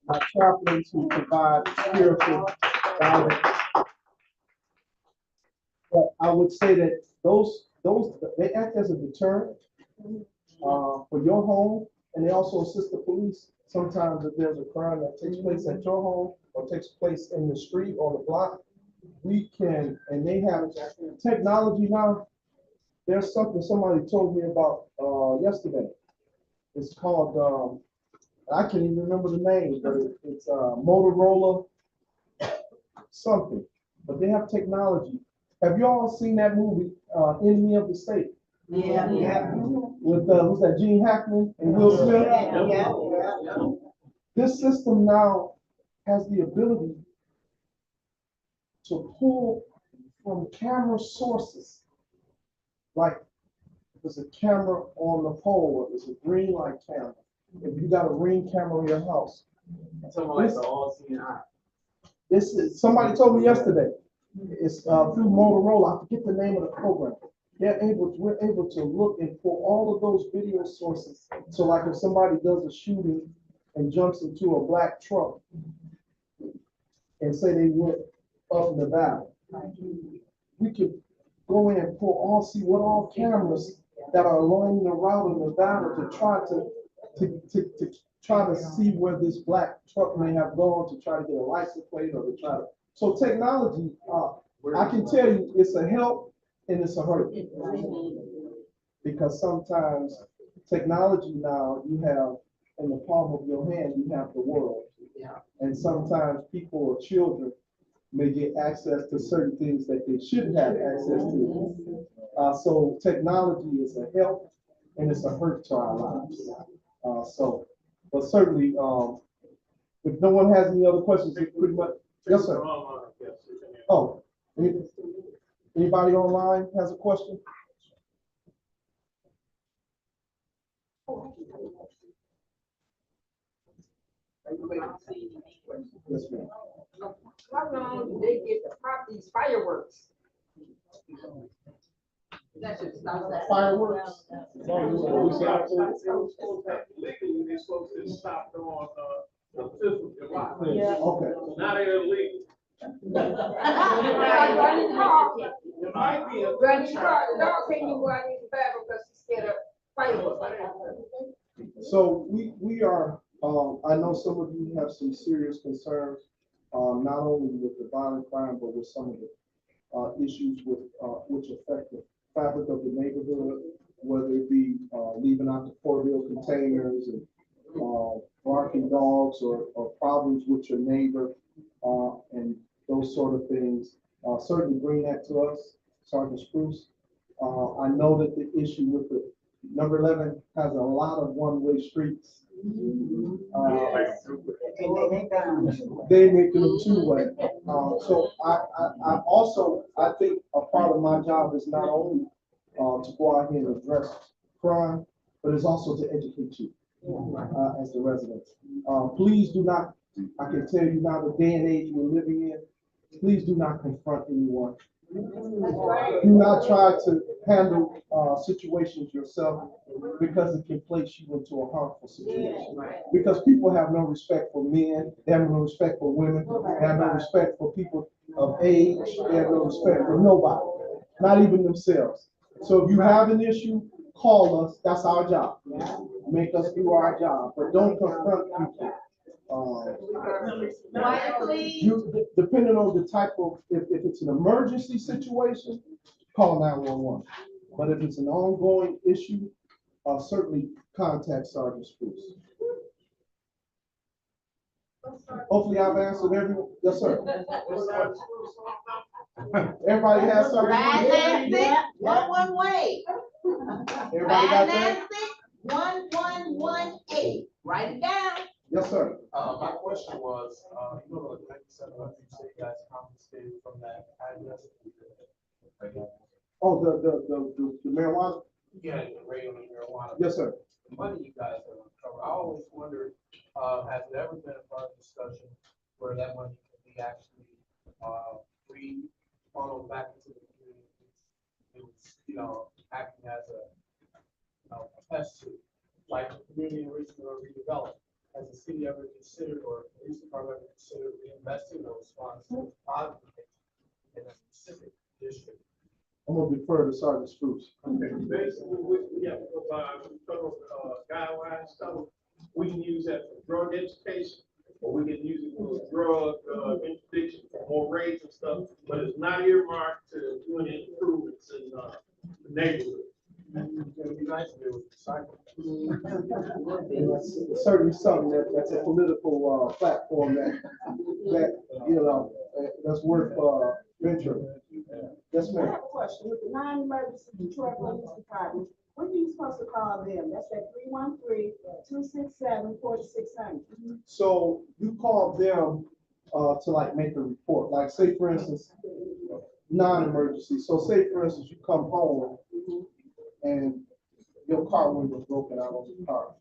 my chaplains who provide spiritual guidance. But I would say that those, they act as a deterrent for your home, and they also assist the police. Sometimes if there's a crime that takes place at your home or takes place in the street or the block, we can, and they have technology now. There's something somebody told me about yesterday. It's called, I can't even remember the name, but it's Motorola something. But they have technology. Have you all seen that movie, Enemy of the State?
Yeah.
With who's that, Gene Hackman and Will Smith?
Yeah.
This system now has the ability to pull from camera sources. Like if there's a camera on the pole, if there's a green light camera, if you got a ring camera in your house.
Something like the all-seeing eye.
This is, somebody told me yesterday, it's, through Motorola, I forget the name of the program. We're able to look and pull all of those video sources. So like if somebody does a shooting and jumps into a black truck and say they went up Nevada, we could go in and see what all cameras that are along the route of Nevada to try to see where this black truck may have gone, to try to get a license plate or to try to. So technology, I can tell you, it's a help and it's a hurt. Because sometimes technology now, you have in the palm of your hand, you have the world. And sometimes people or children may get access to certain things that they shouldn't have access to. So technology is a help and it's a hurt to our lives. But certainly, if no one has any other questions, it's pretty much, yes, sir. Oh, anybody online has a question? Yes, ma'am.
How long do they get to pop these fireworks? That should stop that.
Fireworks?
Legally, they're supposed to stop on, the 5th of July.
Yeah. Okay.
So now they're illegal. It might be a.
But you probably dog can't even go out in the bathroom because she's scared of fireworks.
So we are, I know some of you have some serious concerns, not only with the violent crime, but with some of the issues with, which affect the fabric of the neighborhood, whether it be leaving out the portable containers and barking dogs or problems with your neighbor and those sort of things. Certainly bring that to us, Sergeant Spruce. I know that the issue with the number 11 has a lot of one-way streets. They make them two-way. So I also, I think a part of my job is not only to go out here and address crime, but it's also to educate you as the residents. Please do not, I can tell you now the day and age we're living in, please do not confront anyone. Do not try to handle situations yourself because it can place you into a harmful situation. Because people have no respect for men, they have no respect for women, they have no respect for people of age, they have no respect for nobody, not even themselves. So if you have an issue, call us, that's our job. Make us do our job, but don't confront people. Depending on the type of, if it's an emergency situation, call 911. But if it's an ongoing issue, certainly contact Sergeant Spruce. Hopefully I've answered everyone. Yes, sir. Everybody has something.
996-1118.
Everybody got that?
996-1118. Write it down.
Yes, sir.
My question was, you know, like 97, you say you guys confiscated from that address?
Oh, the marijuana?
Yeah, the radio and marijuana.
Yes, sir.
The money you guys have uncovered, I always wondered, has there ever been a part of discussion where that money can be actually, funneled back into the community? It was, you know, acting as a, you know, a pest to, like, community enrichment or redevelopment. Has the city ever considered, or the police department ever considered reinvesting those funds positively in a specific district?
I'm gonna defer to Sergeant Spruce.
Okay, basically, we have, federal, guidelines, so we can use that for drug education, or we can use it for drug, interdiction, for more raids and stuff, but it's not earmarked to do any improvements in, the neighborhood.
It would be nice if it was recycled.
It's certainly something that's a political platform that you know that's worth venturing. Yes,
I
ma'am.
have a question. With the non-emergency Detroit Police Department, when are you supposed to call them? That's at 313-267-4600.
So you call them to like make a report. Like say for instance, non-emergency. So say for instance, you come home and your car window broken out on the car.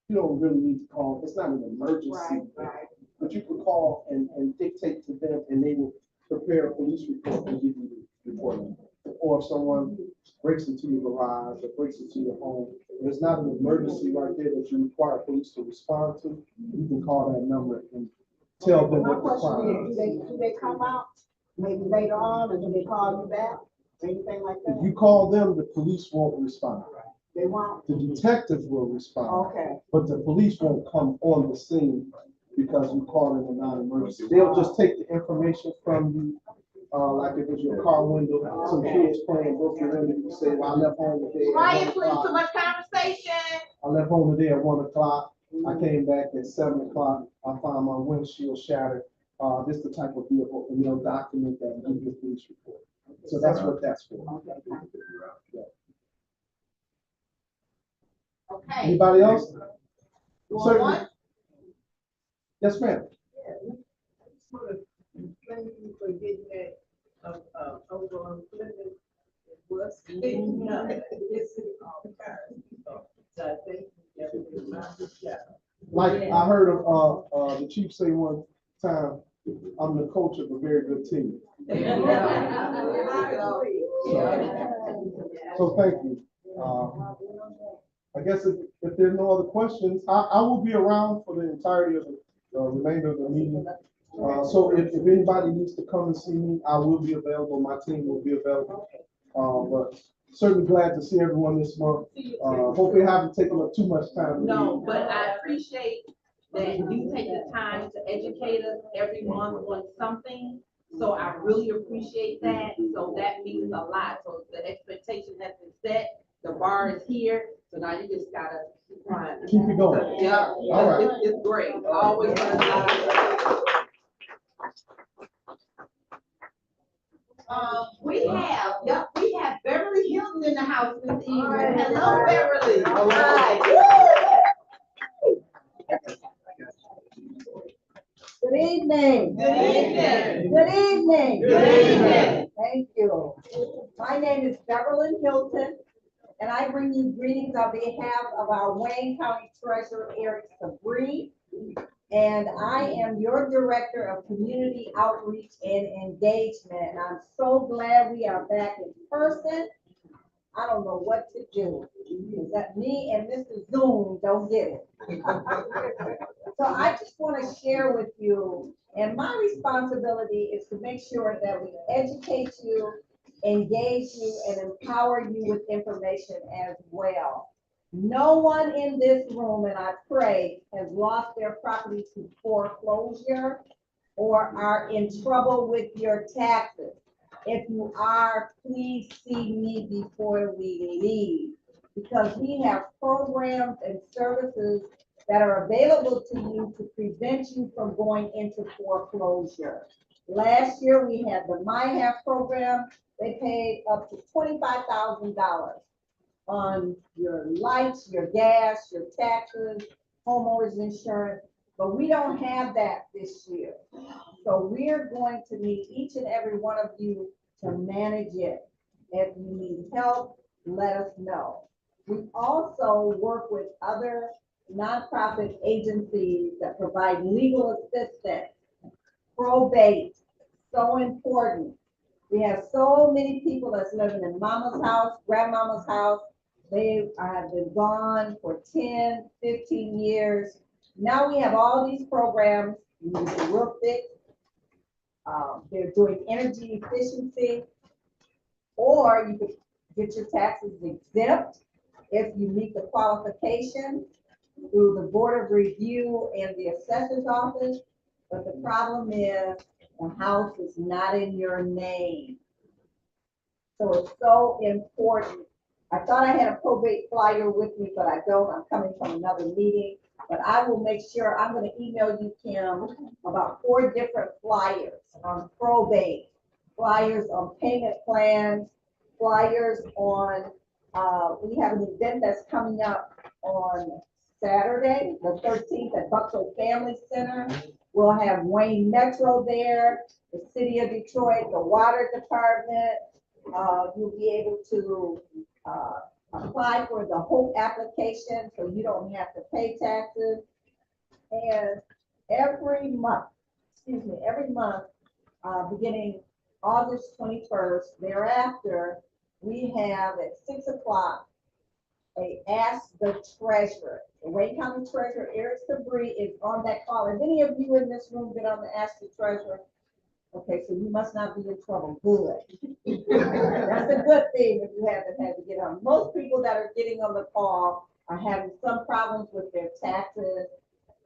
You don't really need to call. It's not an emergency.
Right.
but you can call and dictate to them, and they will prepare a police report and give you the report number. Or if someone breaks into your garage or breaks into your home, if it's not an emergency right there that you require police to respond to, you can call that number and tell them
My
what the
question
crime
is,
is.
do they come out maybe later on, or do they call you back? Anything like
If
that?
you call them, the police won't respond.
They won't?
The detectives will respond,
Okay.
but the police won't come on the scene because you called in a non-emergency. They'll just take the information from you, like if it's your car window, some kids playing, broke your window, you say, well, I left home today at 1
Quiet, please, too
o'clock.
much conversation.
I left home today at 1 o'clock. I came back at 7 o'clock. I found my windshield shattered. This is the type of vehicle, and they'll document that and give the police report. So that's what that's for. Yeah.
Okay.
Anybody else?
Going
Certainly.
once?
Yes, ma'am.
Thank you for getting that, over on Plymouth. It was. So I think you definitely did a good job.
Like I heard of, the chief say one time, I'm the coach of a very good team. So thank you. I guess if there are no other questions, I will be around for the entirety of the remainder of the meeting. So if anybody needs to come and see me, I will be available. My team will be available. But certainly glad to see everyone this month. Hopefully I haven't taken up too much time.
No, but I appreciate that you take the time to educate us every month on something. So I really appreciate that. So that means a lot. So the expectation has been set, the bar is here, so now you just gotta keep trying.
Keep it going.
Yeah,
All right.
it's great. Always. We have Beverly Hilton in the house this evening. Hello, Beverly.
All right. Good evening.
Good evening.
Good evening.
Good evening.
Thank you. My name is Beverly Hilton, and I bring you greetings on behalf of our Wayne County Treasurer, Eric Sabree. And I am your Director of Community Outreach and Engagement. And I'm so glad we are back in person. I don't know what to do. Is that me and Mr. Zoom don't get it? So I just want to share with you, and my responsibility is to make sure that we educate you, engage you, and empower you with information as well. No one in this room, and I pray, has lost their property to foreclosure or are in trouble with your taxes. If you are, please see me before we leave, because we have programs and services that are available to you to prevent you from going into foreclosure. Last year, we had the MyHab program. They paid up to $25,000 on your lights, your gas, your taxes, homeowners insurance, but we don't have that this year. So we're going to need each and every one of you to manage it. If you need help, let us know. We also work with other nonprofit agencies that provide legal assistance, probate, so important. We have so many people that's living in mama's house, grandmama's house. They have been gone for 10, 15 years. Now we have all these programs. You need to roof fix. They're doing energy efficiency, or you could get your taxes exempt if you meet the qualifications through the Board of Review and the Assessor's Office. But the problem is the house is not in your name. So it's so important. I thought I had a probate flyer with me, but I don't. I'm coming from another meeting. But I will make sure, I'm gonna email you, Kim, about 4 different flyers on probate, flyers on payment plans, flyers on, we have an event that's coming up on Saturday, the 13th at Buckle Family Center. We'll have Wayne Metro there, the City of Detroit, the Water Department. You'll be able to apply for the HOPE application, so you don't have to pay taxes. And every month, beginning August 21st. Thereafter, we have at 6 o'clock, a Ask the Treasurer. The Wayne County Treasurer, Eric Sabri, is on that call. Have any of you in this room been on the Ask the Treasurer? Okay, so you must not be in trouble. Good. That's a good thing if you haven't had to get on. Most people that are getting on the call are having some problems with their taxes,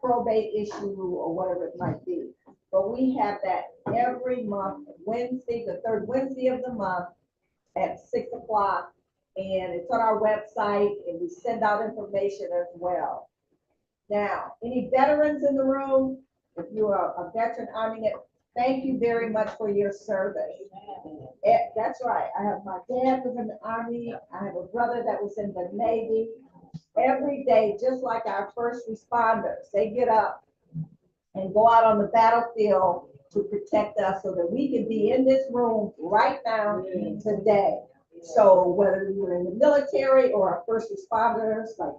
probate issue, or whatever it might be. But we have that every month, Wednesday, the third Wednesday of the month at 6 o'clock. And it's on our website, and we send out information as well. Now, any veterans in the room? If you are a veteran, thank you very much for your service. That's right. I have my dad was in the Army. I have a brother that was in the Navy. Every day, just like our first responders, they get up and go out on the battlefield to protect us so that we can be in this room right now today. So whether you're in the military or our first responders, like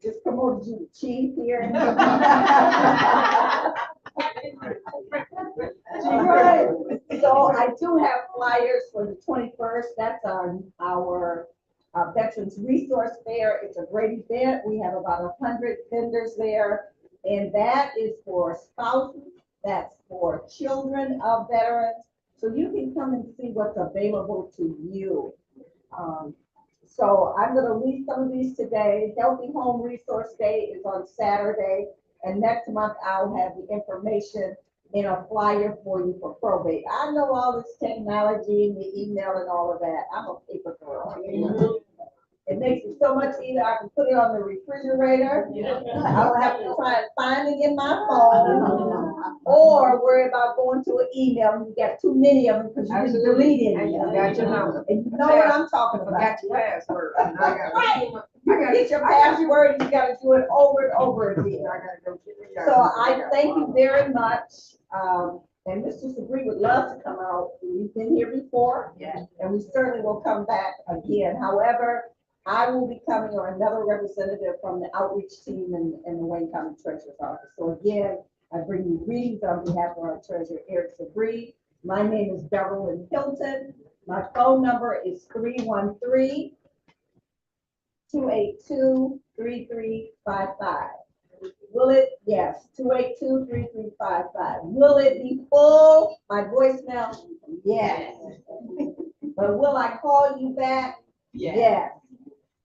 just promoted you to chief here. Right. So I do have flyers for the 21st. That's our Veterans Resource Fair. It's a great event. We have about 100 vendors there, and that is for spouses. That's for children of veterans. So you can come and see what's available to you. So I'm going to leave some of these today. Healthy Home Resource Day is on Saturday, and next month I'll have the information in a flyer for you for probate. I know all this technology and the email and all of that. I'm a paper girl. It makes it so much easier. I can put it on the refrigerator. I don't have to try and find it in my phone or worry about going to an email and you got too many of them because you didn't delete it. And you know what I'm talking about.
Got your password.
Right. You get your password and you got to do it over and over again. So I thank you very much. And Mr. Sabri would love to come out. We've been here before, and we certainly will come back again. However, I will be coming, or another representative from the outreach team in the Wayne County Treasurer's Office. So again, I bring you greetings on behalf of our Treasurer, Eric Sabri. My name is Beverly Hilton. My phone number is 313-282-3355. Will it? Yes, 282-3355. Will it be full? My voicemail? Yes. But will I call you back? Yes.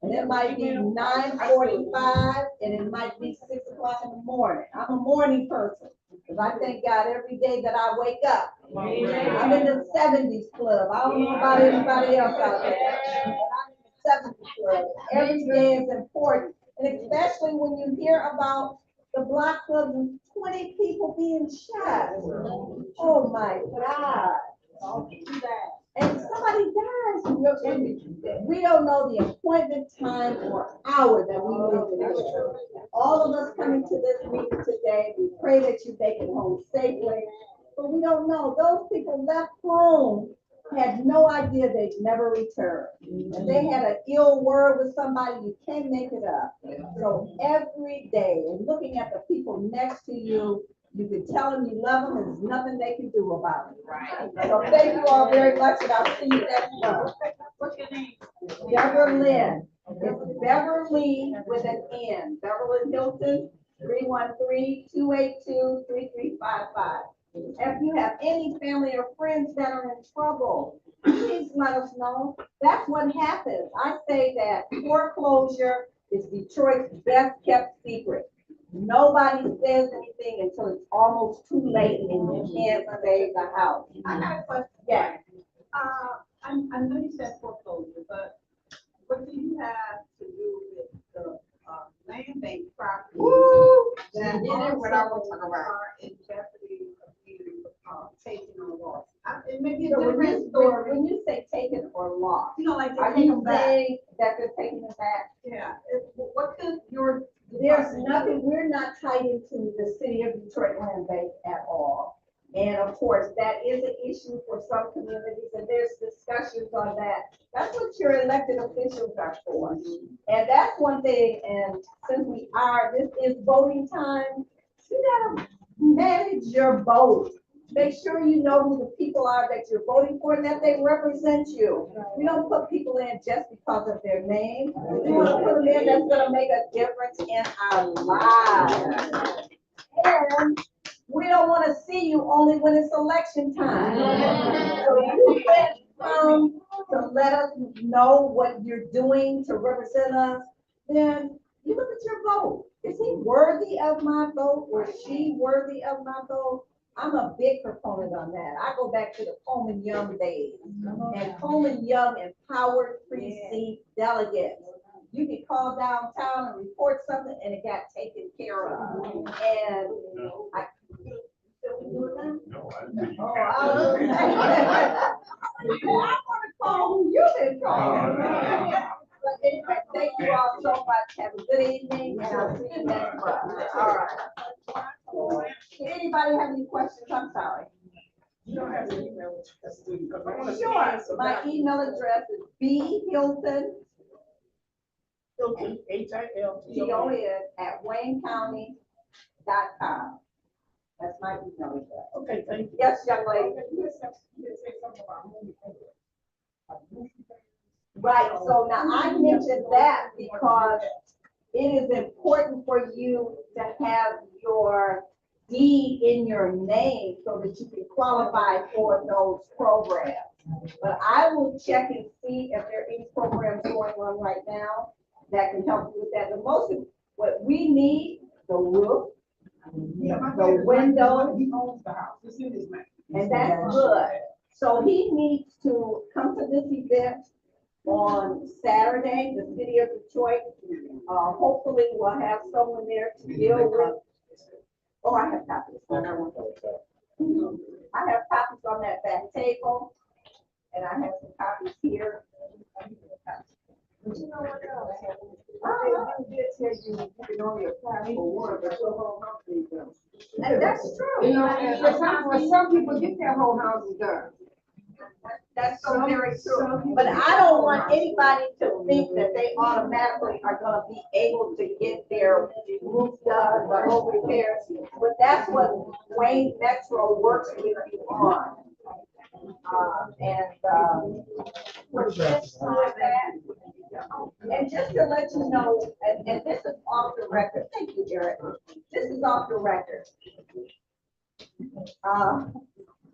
And it might be 9:45 and it might be 6 o'clock in the morning. I'm a morning person because I thank God every day that I wake up. I'm in the 70s club. I don't know about anybody else out there. But I'm in the 70s club. Every day is important. And especially when you hear about the block club with 20 people being shot. Oh my God. And somebody dies. And we don't know the appointment time or hour that we live in. All of us coming to this meeting today, we pray that you make it home safely. But we don't know. Those people left home had no idea they'd never return. And they had an ill word with somebody, you can't make it up. So every day, and looking at the people next to you, you can tell them you love them and there's nothing they can do about it. Right. So thank you all very much, and I'll see you next month.
What's your name?
Beverly. It's Beverly with an N. Beverly Hilton, 313-282-3355. If you have any family or friends that are in trouble, please let us know. That's what happens. I say that foreclosure is Detroit's best kept secret. Nobody says anything until it's almost too late and you can't save the house.
I got a question.
Yeah.
I know you said foreclosure, but what do you have to do with the land bank property that also are in jeopardy of being taken or lost? It may be a
So
different story.
when you say taken or lost,
You know, like they
are
take
you
them back.
saying that they're taking it back?
Yeah. What could your
There's nothing, we're not tied into the city of Detroit land bank at all. And of course, that is an issue for some communities, and there's discussions on that. That's what your elected officials are for. And that's one thing, and since this is voting time, see your vote. Make sure you know who the people are that you're voting for and that they represent you. We don't put people in just because of their name. We want to put them in that's gonna make a difference in our lives. And we don't want to see you only when it's election time. So if you can't come to let us know what you're doing to represent us, then you look at your vote. Is he worthy of my vote or is she worthy of my vote? I'm a big proponent on that. I go back to the Coleman Young days. And Coleman Young empowered precinct delegates. You could call downtown and report something and it got taken care of. And I.
No, I didn't.
Oh, I want to call who you've been calling. But anyway, thank you all so much. Have a good evening and I'll see you next month. All right. Anybody have any questions? I'm sorry.
You don't have to email it to us, do you? 'Cause I wanna see
Sure.
it, so
My
that-
email address is bhilton,
Hilton, HILTON.
HILTON@waynecounty.com. That's my email address.
Okay, thank you.
Yes, young lady.
Okay, you said something about movie theaters.
Right, so now I mentioned that because it is important for you to have your deed in your name so that you can qualify for those programs. But I will check and see if there are any programs going on right now that can help you with that. The most, what we need, the roof,
Yeah, my
the
dad is
window,
he owns the house, it's in his name.
and that's good. So he needs to come to this event on Saturday, the city of Detroit. Hopefully we'll have someone there to deal with. Oh, I have copies. I have copies on that back table, and I have some copies here.
But you know what else? They did tell you you can only apply for one, but your whole house is done.
And that's true.
You know, and some people get their whole houses done.
That's so very
Some
true.
people
But
get
I
their
don't
whole
want
houses
anybody to think that they automatically are gonna be able to get their roof done, the whole repairs. But that's what Wayne Metro works with you on. And just to let you know, and this is off the record, thank you, Jared. This is off the record.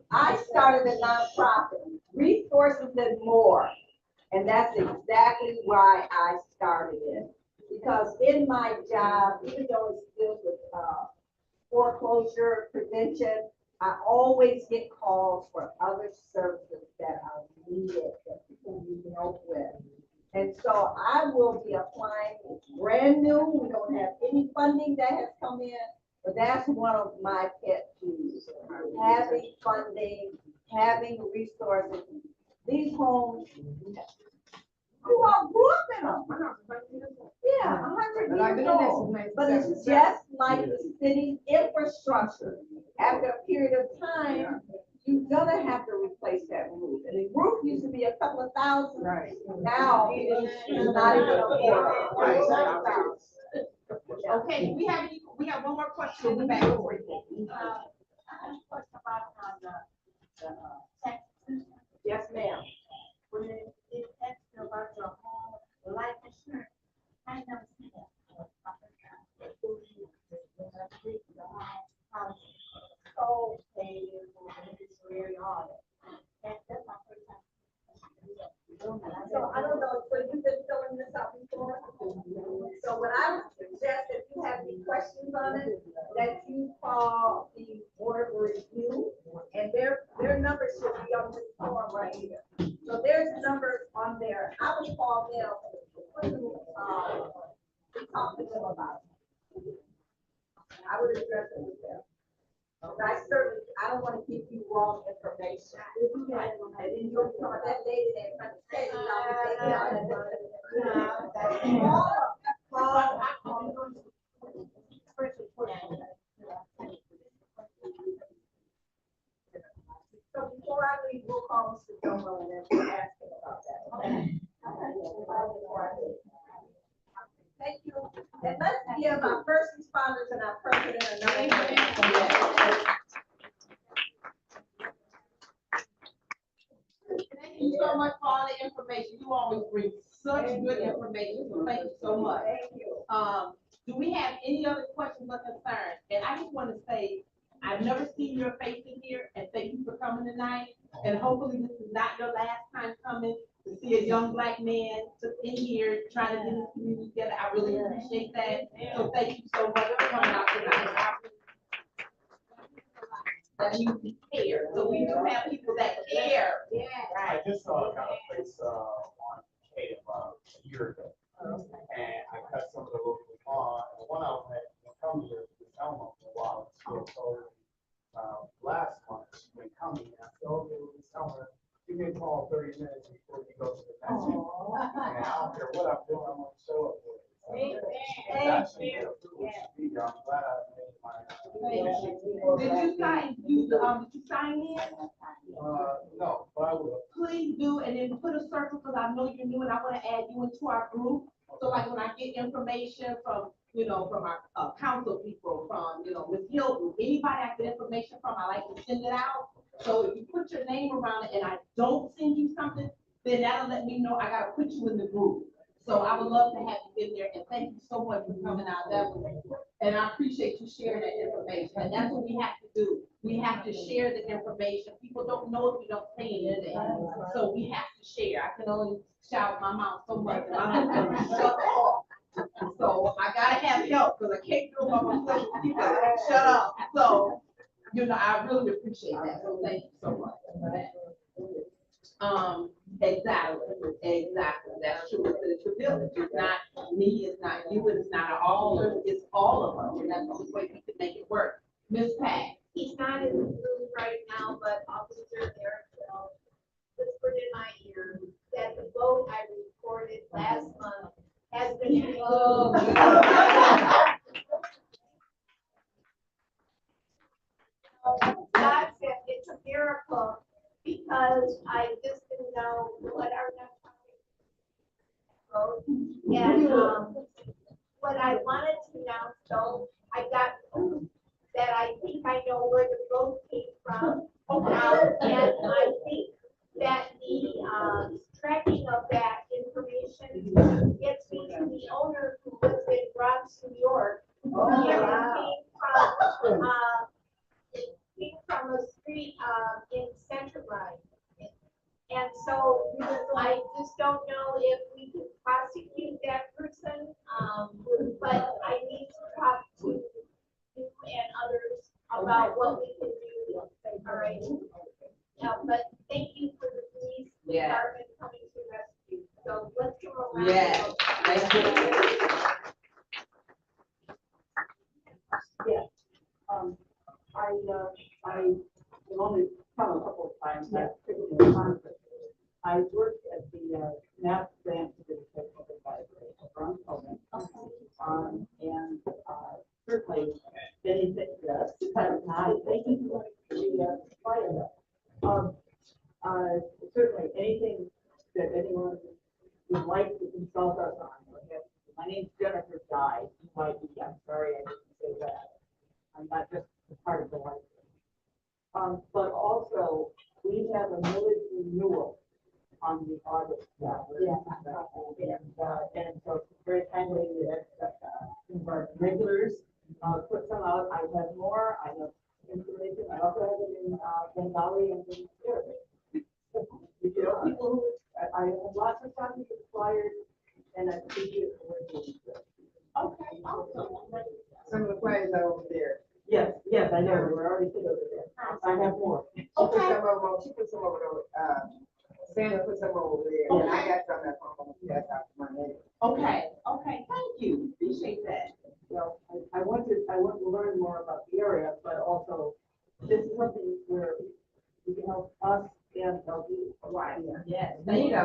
I started a nonprofit, Resources and More, and that's exactly why I started it. Because in my job, even though it's deals with foreclosure prevention, I always get calls for other services that are needed, that people need help with. And so I will be applying, it's brand new, we don't have any funding that has come in, but that's one of my pet peeves. Having funding, having resources. These homes, you all grew up in them. Yeah, 100 years old. But it's just like the city's infrastructure. After a period of time, you're gonna have to replace that roof. And the roof used to be a couple of thousand.
Right.
Now, it's not even affordable.
Okay, we have one more question in the back.
I have a question about the tax system.
Yes, ma'am.
When it asks you about your home life insurance, I never see that. Co-pays or beneficiary audit. That's my first time.
So I don't know, so you've been filling this out before? So what I would suggest, if you have any questions on it, that you call the board of review, and their numbers should be on this form right here. So there's numbers on there. I would call them, talk to them about it. I would address it with them. I don't want to give you wrong information. And then you'll come at that lady that trying to say, so before I leave, we'll call Mr. Jomo and then ask him about that. Okay. Thank you. And let's give our first responders and our president another.
information. You always bring such good information, so thank you so much.
Thank you.
Do we have any other questions or concerns? And I just want to say, I've never seen your face in here, and thank you for coming tonight. And hopefully this is not your last time coming to see a young black man in here trying to get his community together. I really appreciate that. So thank you so much for coming out tonight. That you care. So we do have people that care.
Yeah.
I just got a place on Cape a year ago. And I cut some of the local lawn, and one of them had come here to Selma for a while. She had told me last month she'd been coming, and I said, okay, Selma, give me a call 30 minutes before you go to the next one. And I don't care what I'm doing, I'm gonna show up for it. It's actually a privilege to be here. I'm glad I made my.
Did you sign in?
No, but I will.
Please do, and then put a circle, because I know you're new and I want to add you into our group. So like when I get information from, from our council people, from, Ms. Hilton, anybody I get information from, I like to send it out. So if you put your name around it and I don't send you something, then that'll let me know I gotta put you in the group. So I would love to have you in there, and thank you so much for coming out. And I appreciate you sharing that information, and that's what we have to do. We have to share the information. People don't know if we don't say anything, so we have to share. I can only shout my mouth so much, and my mouth can shut off. So I gotta have help, because I can't do it by myself. People shut up. So, I really appreciate that. So thank you so much for that. Exactly. That's true. It's the village. It's not me, it's not you, it's not all of us, it's all of us. And that's the only way we can make it work. Ms. Pat.
He's not in the room right now, but Officer Eric whispered in my ear that the vote I recorded last month has been removed. God said it's a miracle, because I just didn't know what our next vote. And what I wanted to know, so I got proof that I think I know where the vote came from. And I think that the tracking of that information gets me to the owner who lives in Bronx, New York. It came from a street in Center Line. And so I just don't know if we can prosecute that person, but I need to talk to you and others about what we can do. All right. But thank you for the police department coming to rescue. So let's give them a round.
Yeah. Thank you.
I only come a couple of times. I worked at the NAP grant to the technical advisory from Coleman. And certainly anything thank you for the fire. Certainly anything that anyone would like to consult us on. My name's Jennifer Dye. I'm sorry I didn't say that. I'm not just part of the life. But also, we have a millage renewal on the August. And so it's very timely that some of our regulars put some out. I have more. I have information. I also have it in Bengali and in Arabic. People who I have lots of copies of flyers, and I appreciate the work you're doing.
Okay, awesome.
Some of the flyers are over there. Yes, I know. We're already sitting over there. I have more.
Okay.
She put some over there. Sandra put some over there. And I got some at home. That's out my name.
Okay, thank you. Appreciate that.
Well, I want to learn more about the area, but also this is something where you can help us and help you.
Right. Yes. Thank you.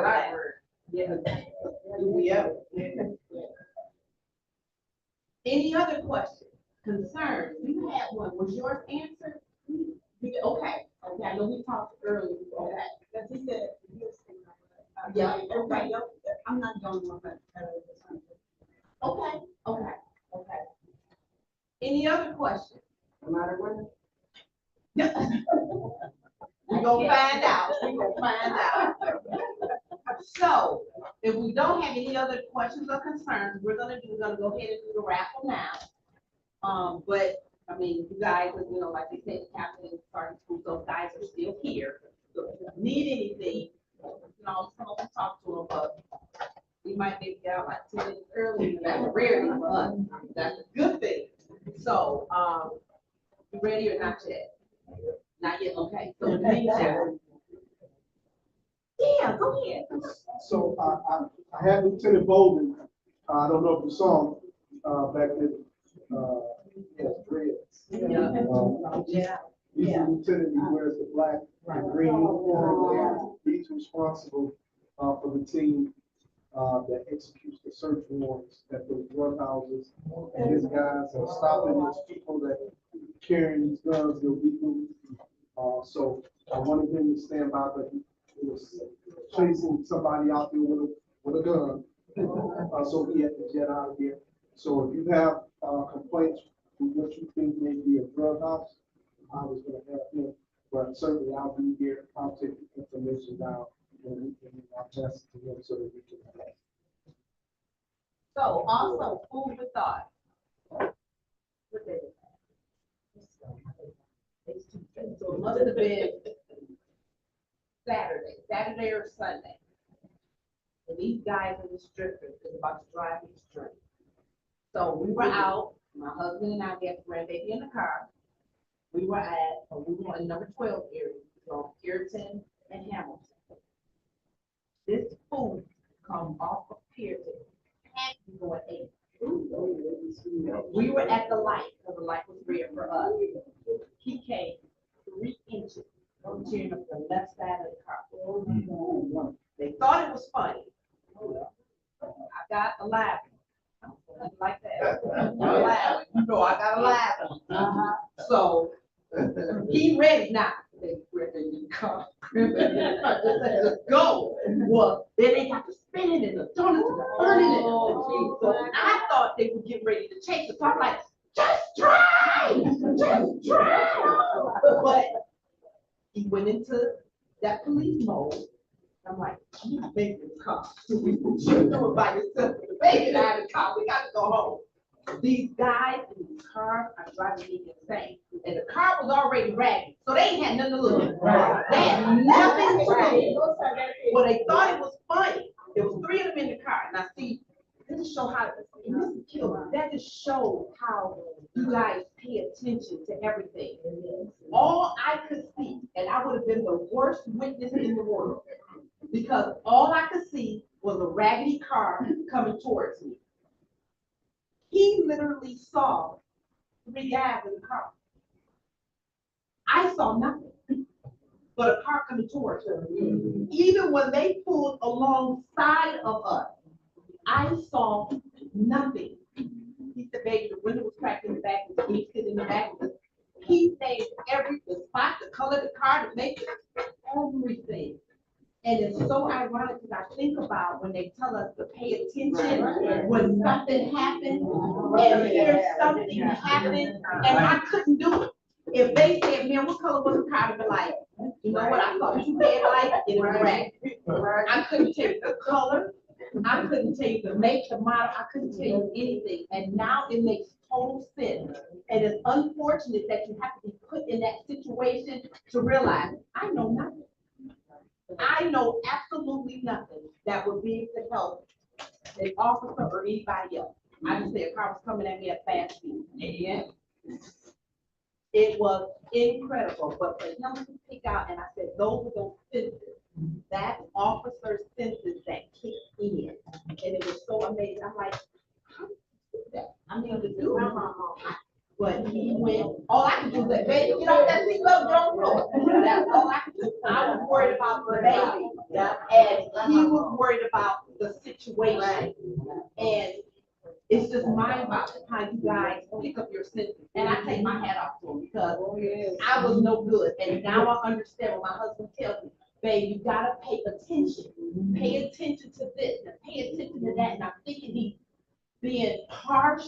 Yeah. Any other questions, concerns? You had one. Was yours answered? Okay. I know we talked earlier. Okay.
As he said,
Yeah.
everybody else, I'm not the only one that.
Okay. Any other questions?
No matter what.
We're gonna find out. So if we don't have any other questions or concerns, we're gonna go ahead and do the raffle now. But I mean, you guys, you know, like they said, the captain is starting school, those guys are still here. So if you need anything, you know, come up and talk to them, but we might maybe get out like 10 minutes early, and that's a rarity for us. That's a good thing. So, you ready or not yet? Not yet, okay. So in the meantime. Yeah, go ahead.
So I had Lieutenant Bolden, I don't know if you saw him, back then, he has dreads.
Yeah.
He's a lieutenant, he wears the black and green uniform. He's responsible, for the team, that executes the search warrants at those drug houses. And his guys are stopping those people that carrying these guns illegally. So I wanted him to stand by, but he was chasing somebody out there with a gun. So he had to jet out of here. So if you have, complaints with what you think may be a drug house, I was gonna help him, but certainly I'll be here, I'll take the information down, and we can, I'll pass it to him so that we can.
So also food for thought. What day is that? It's Tuesday. So it must have been Saturday or Sunday. And these guys in the strippers is about to drive these drinks. So we were out, my husband and I got grandbaby in the car. We were in number 12 area, so Puritan and Hamilton. This food come off of Puritan, had to go at 8. We were at the light, because the light was red for us. He came 3 inches from tearing up the left side of the car. They thought it was funny. I got a laugh. Like that. You know, I got a laugh. So he ready now. They come. Let's go. Well, then they got to spin it in the donuts and burning it. So I thought they would get ready to chase us. So I'm like, just try. But he went into that police mode. I'm like, I'm not making this car. You do it by yourself. The baby out of the car. We got to go home. These guys in these cars are driving me insane. And the car was already ragged, so they ain't had nothing to look at. They had nothing to look at. Well, they thought it was funny. There was 3 of them in the car. And I see, this just show how, that just showed how you guys pay attention to everything. All I could see, and I would have been the worst witness in the world, because all I could see was a raggedy car coming towards me. He literally saw 3 guys in the car. I saw nothing but a car coming towards him. Even when they pulled alongside of us, I saw nothing. He said, baby, the window was cracked in the back, the kid sitting in the back. He saved the spot, the color of the car, to make it, everything. And it's so ironic because I think about when they tell us to pay attention when something happens, and here's something happening, and I couldn't do it. If they said, man, what color was the car? I'd be like, you know what, I thought you said like it was red. I couldn't tell you the color, I couldn't tell you the make, the model, I couldn't tell you anything. And now it makes total sense. And it's unfortunate that you have to be put in that situation to realize, I know nothing. I know absolutely nothing that would be able to help an officer or anybody else. I just said a car was coming at me at fast speed. And it was incredible. But for him to pick out, and I said, those are those senses. That officer's senses that kicked in. And it was so amazing. I'm like, how did you do that? I mean, to do it. But he went, all I could do was say, baby, get off that seatbelt, get on the floor. That's all I could do. I was worried about the baby, and he was worried about the situation. And it's just mind-boggling how you guys pick up your senses. And I take my hat off to him because I was no good. And now I understand when my husband tells me, babe, you gotta pay attention. Pay attention to this and pay attention to that. And I'm thinking he's being harsh.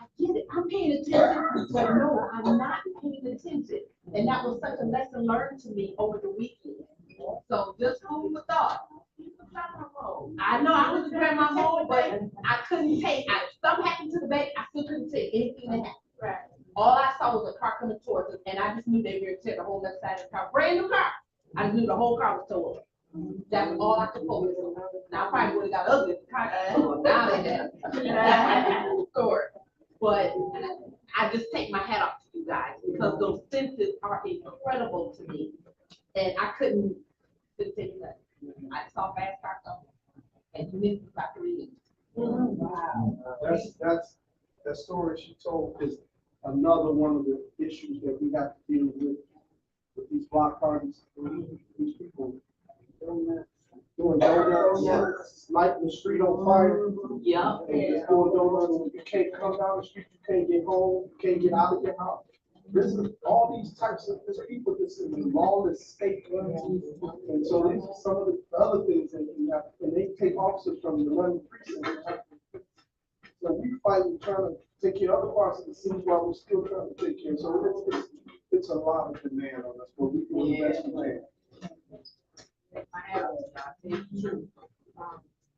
I get it, I'm paying attention, but no, I'm not paying attention. And that was such a lesson learned to me over the weekend. So just food for thought. I know I was a grandma mode, but I couldn't take, something happened to the baby, I still couldn't take anything that happened.
Right.
All I saw was a car coming towards us, and I just knew they were gonna tear the whole left side of the car, brand new car. I just knew the whole car was towed up. That was all I could focus on. Now, I probably would've got ugly if the car got towed down in that store. But I just take my hat off to you guys, because those senses are incredible to me. And I couldn't take that. I saw fast car coming, and you missed it by 3 minutes.
That story she told is another one of the issues that we have to deal with these block parties. These people doing donuts, lighting the street on fire.
Yeah.
And just doing donuts, you can't come down the street, you can't get home, you can't get out of your house. This is all these types of, there's people that's in the lawless state. And so these are some of the other things that we have, and they take officers from the 11th Precinct. So we fight and trying to take care of other parts of the city while we're still trying to take care. So it's a lot of demand on us, but we do the best we can.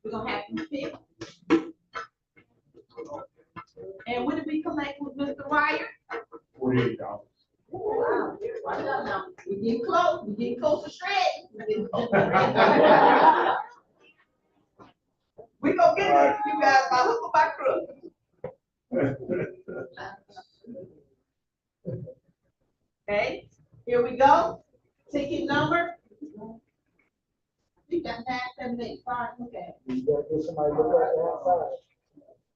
We're gonna have to pick. And what did we collect with Mr. Wire?
$48.
Wow, right up now. We getting close to shredding. We gonna get it, you guys, by hook or by crook. Okay, here we go. Ticket number. You got 978, okay.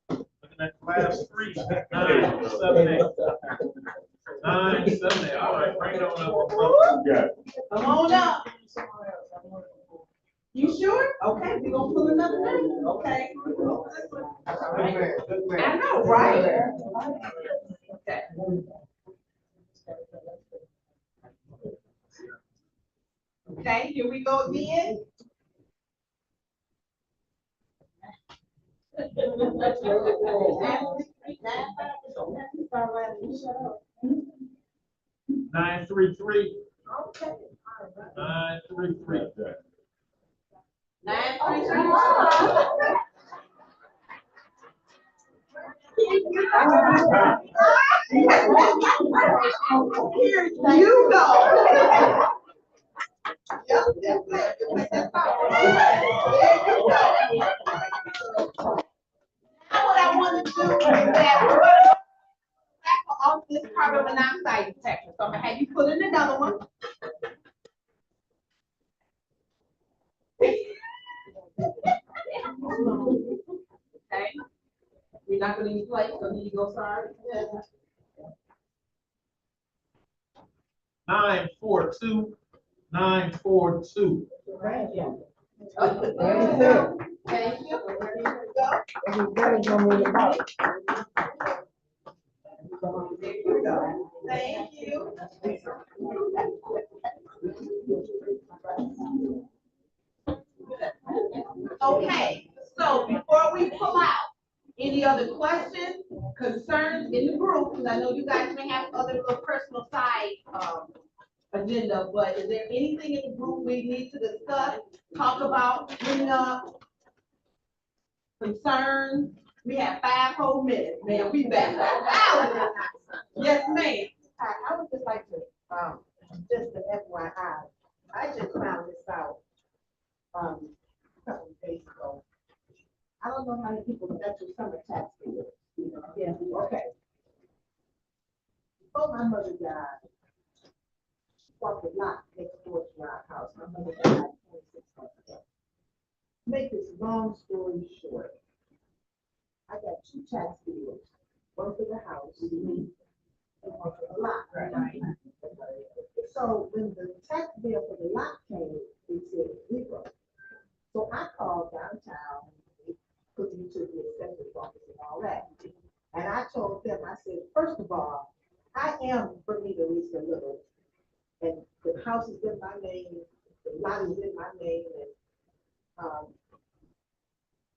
Looking at class 3, 978. 978, all right, bring it on up. Yeah.
Come on up. You sure? Okay, we gonna pull another name, okay. I know, right? Okay. Okay, here we go again.
Nine three three.
Okay.
933.
933. Here you go. Yep, that's it. That's all. There you go. Now what I want to do is that we're gonna go back off this carbon monoxide detector. So I'm gonna have you put in another one. Okay. We're not gonna use lights, so here you go, sorry.
942. 942.
Thank you. Thank you. There you go. Thank you. Okay, so before we pull out, any other questions, concerns in the group? Because I know you guys may have other little personal side agenda, but is there anything in the group we need to discuss, talk about, bring up, concerns? We have 5 whole minutes, man. We back. Yes, ma'am.
I would just like to, just an FYI, I just found this out, a couple of days ago. I don't know how many people got your summer tax bill, you know, yeah, okay. Before my mother died, she bought the lot next door to our house. My mother died 26 months ago. Make this long story short, I got 2 tax bills, one for the house and one for the lot. Right. So when the tax bill for the lot came, it said 0. So I called downtown, because you took the assessor's office and all that. And I told them, I said, first of all, I am Bermuda Lisa Little, and the house is in my name, the lot is in my name, and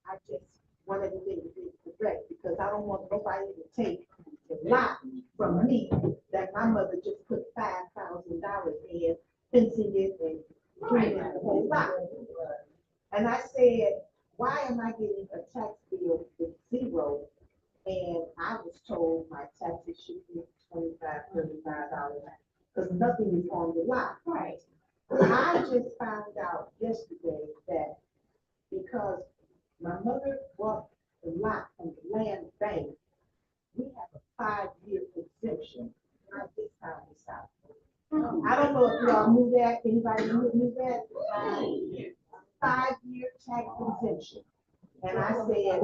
I just want everything to be correct, because I don't want nobody to take the lot from me that my mother just put $5,000 in, fencing it and doing the whole lot. And I said, why $35, because nothing is on the lot.
Right.
I just found out yesterday that because my mother bought the lot from the land bank, we have a 5-year exemption. I just found this out. I don't know if y'all knew that, anybody knew that? 5-year tax exemption. And I said,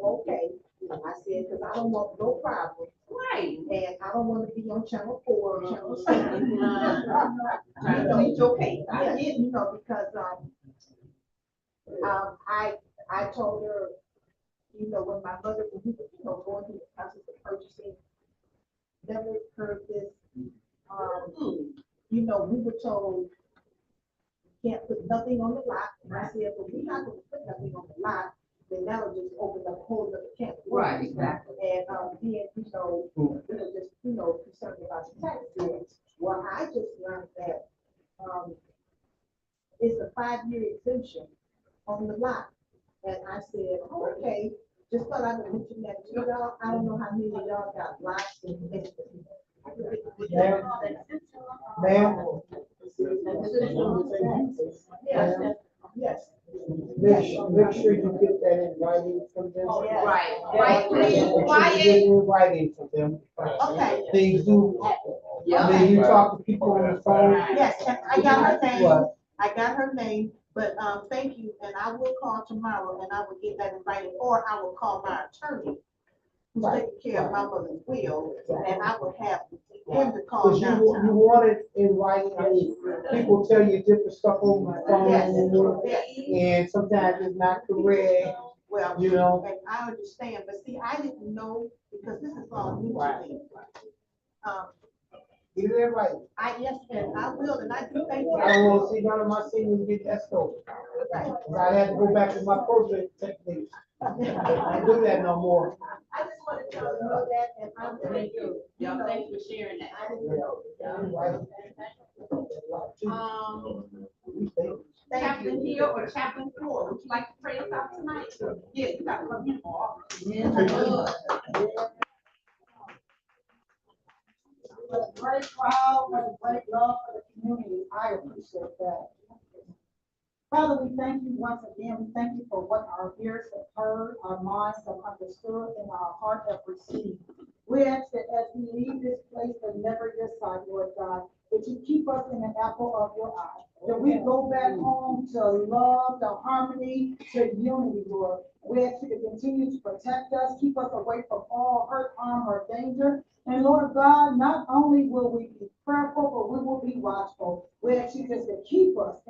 okay, I said, because I don't want no problem.
Right.
And I don't want to be on channel 4 or channel 7.
Trying to eat your cake.
I did, because, I told her, when my mother, when we were, going through the process of purchasing, never heard this. We were told, you can't put nothing on the lot. And I said, well, we're not gonna put nothing on the lot, then that'll just open up a whole other can of worms.
Right, exactly.
And, then, we were just, concerned about the tax bills. Well, I just learned that, it's a 5-year exemption on the lot. And I said, oh, okay, just thought I would mention that to y'all. I don't know how many of y'all got lots and.
Ma'am?
Yes.
Make sure you get that in writing from them.
Right.
Right,
Right.
get it in writing from them.
Okay.
Things do happen. I mean, you talk to people on the phone.
Yes, and I got her name.
What?
I got her name, but, thank you, and I will call tomorrow and I will get that in writing, or I will call my attorney who's taking care of my mother's will, and I will have him to call
Because you
downtown.
want it in writing, and people tell you different stuff over the phone, and sometimes it's not correct,
Well, and I understand, but see, I didn't know, because this is all new to me.
Get it in writing.
Yes, and I will, and I do thank you.
I don't want to see none of my seniors get escorted.
Right.
'Cause I had to go back to my personal techniques. I don't do that no more.
I just wanted y'all to know that, and I'm.
Thank you. Yeah, thanks for sharing that.
I didn't know. Thank
Chaplain
you.
Hill or Chaplain Ford, would you like to pray us out tonight? Yeah, you gotta come here more.
What a great crowd, what a great love for the community. I appreciate that. Father, we thank you once again. We thank you for what our ears have heard, our minds have understood, and our heart have received. We ask that as we leave this place, but never your sight, Lord God, that you keep us in the apple of your eye. That we go back home to love, to harmony, to unity, Lord. We ask you to continue to protect us, keep us away from all hurt, harm, or danger. And Lord God, not only will we be prayerful, but we will be watchful. We ask you just to keep us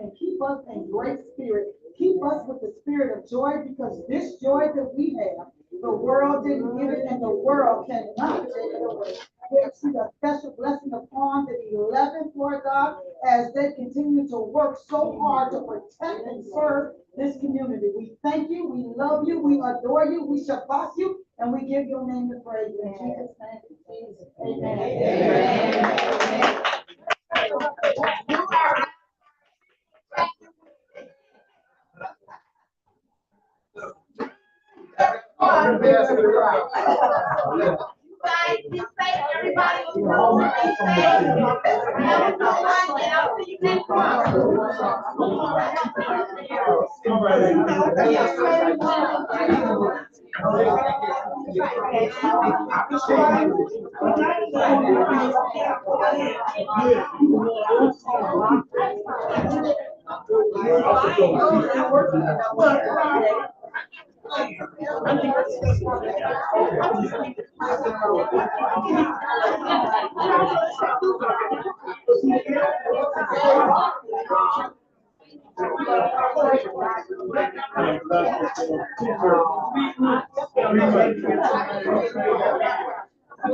in great spirit. Keep us with the spirit of joy, because this joy that we have, the world didn't give it and the world cannot take it away. We ask you a special blessing upon the 11th, Lord God, as they continue to work so hard to protect and serve this community. We thank you, we love you, we adore you, we shabbat you, and we give your name the praise in Jesus' name. Amen.
Guys, be safe, everybody. Be safe. Have a good one, and I'll see you next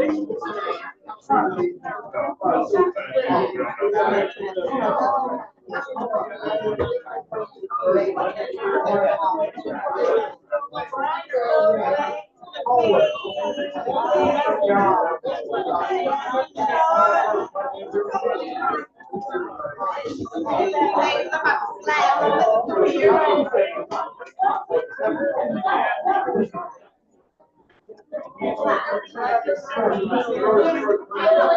Thank you.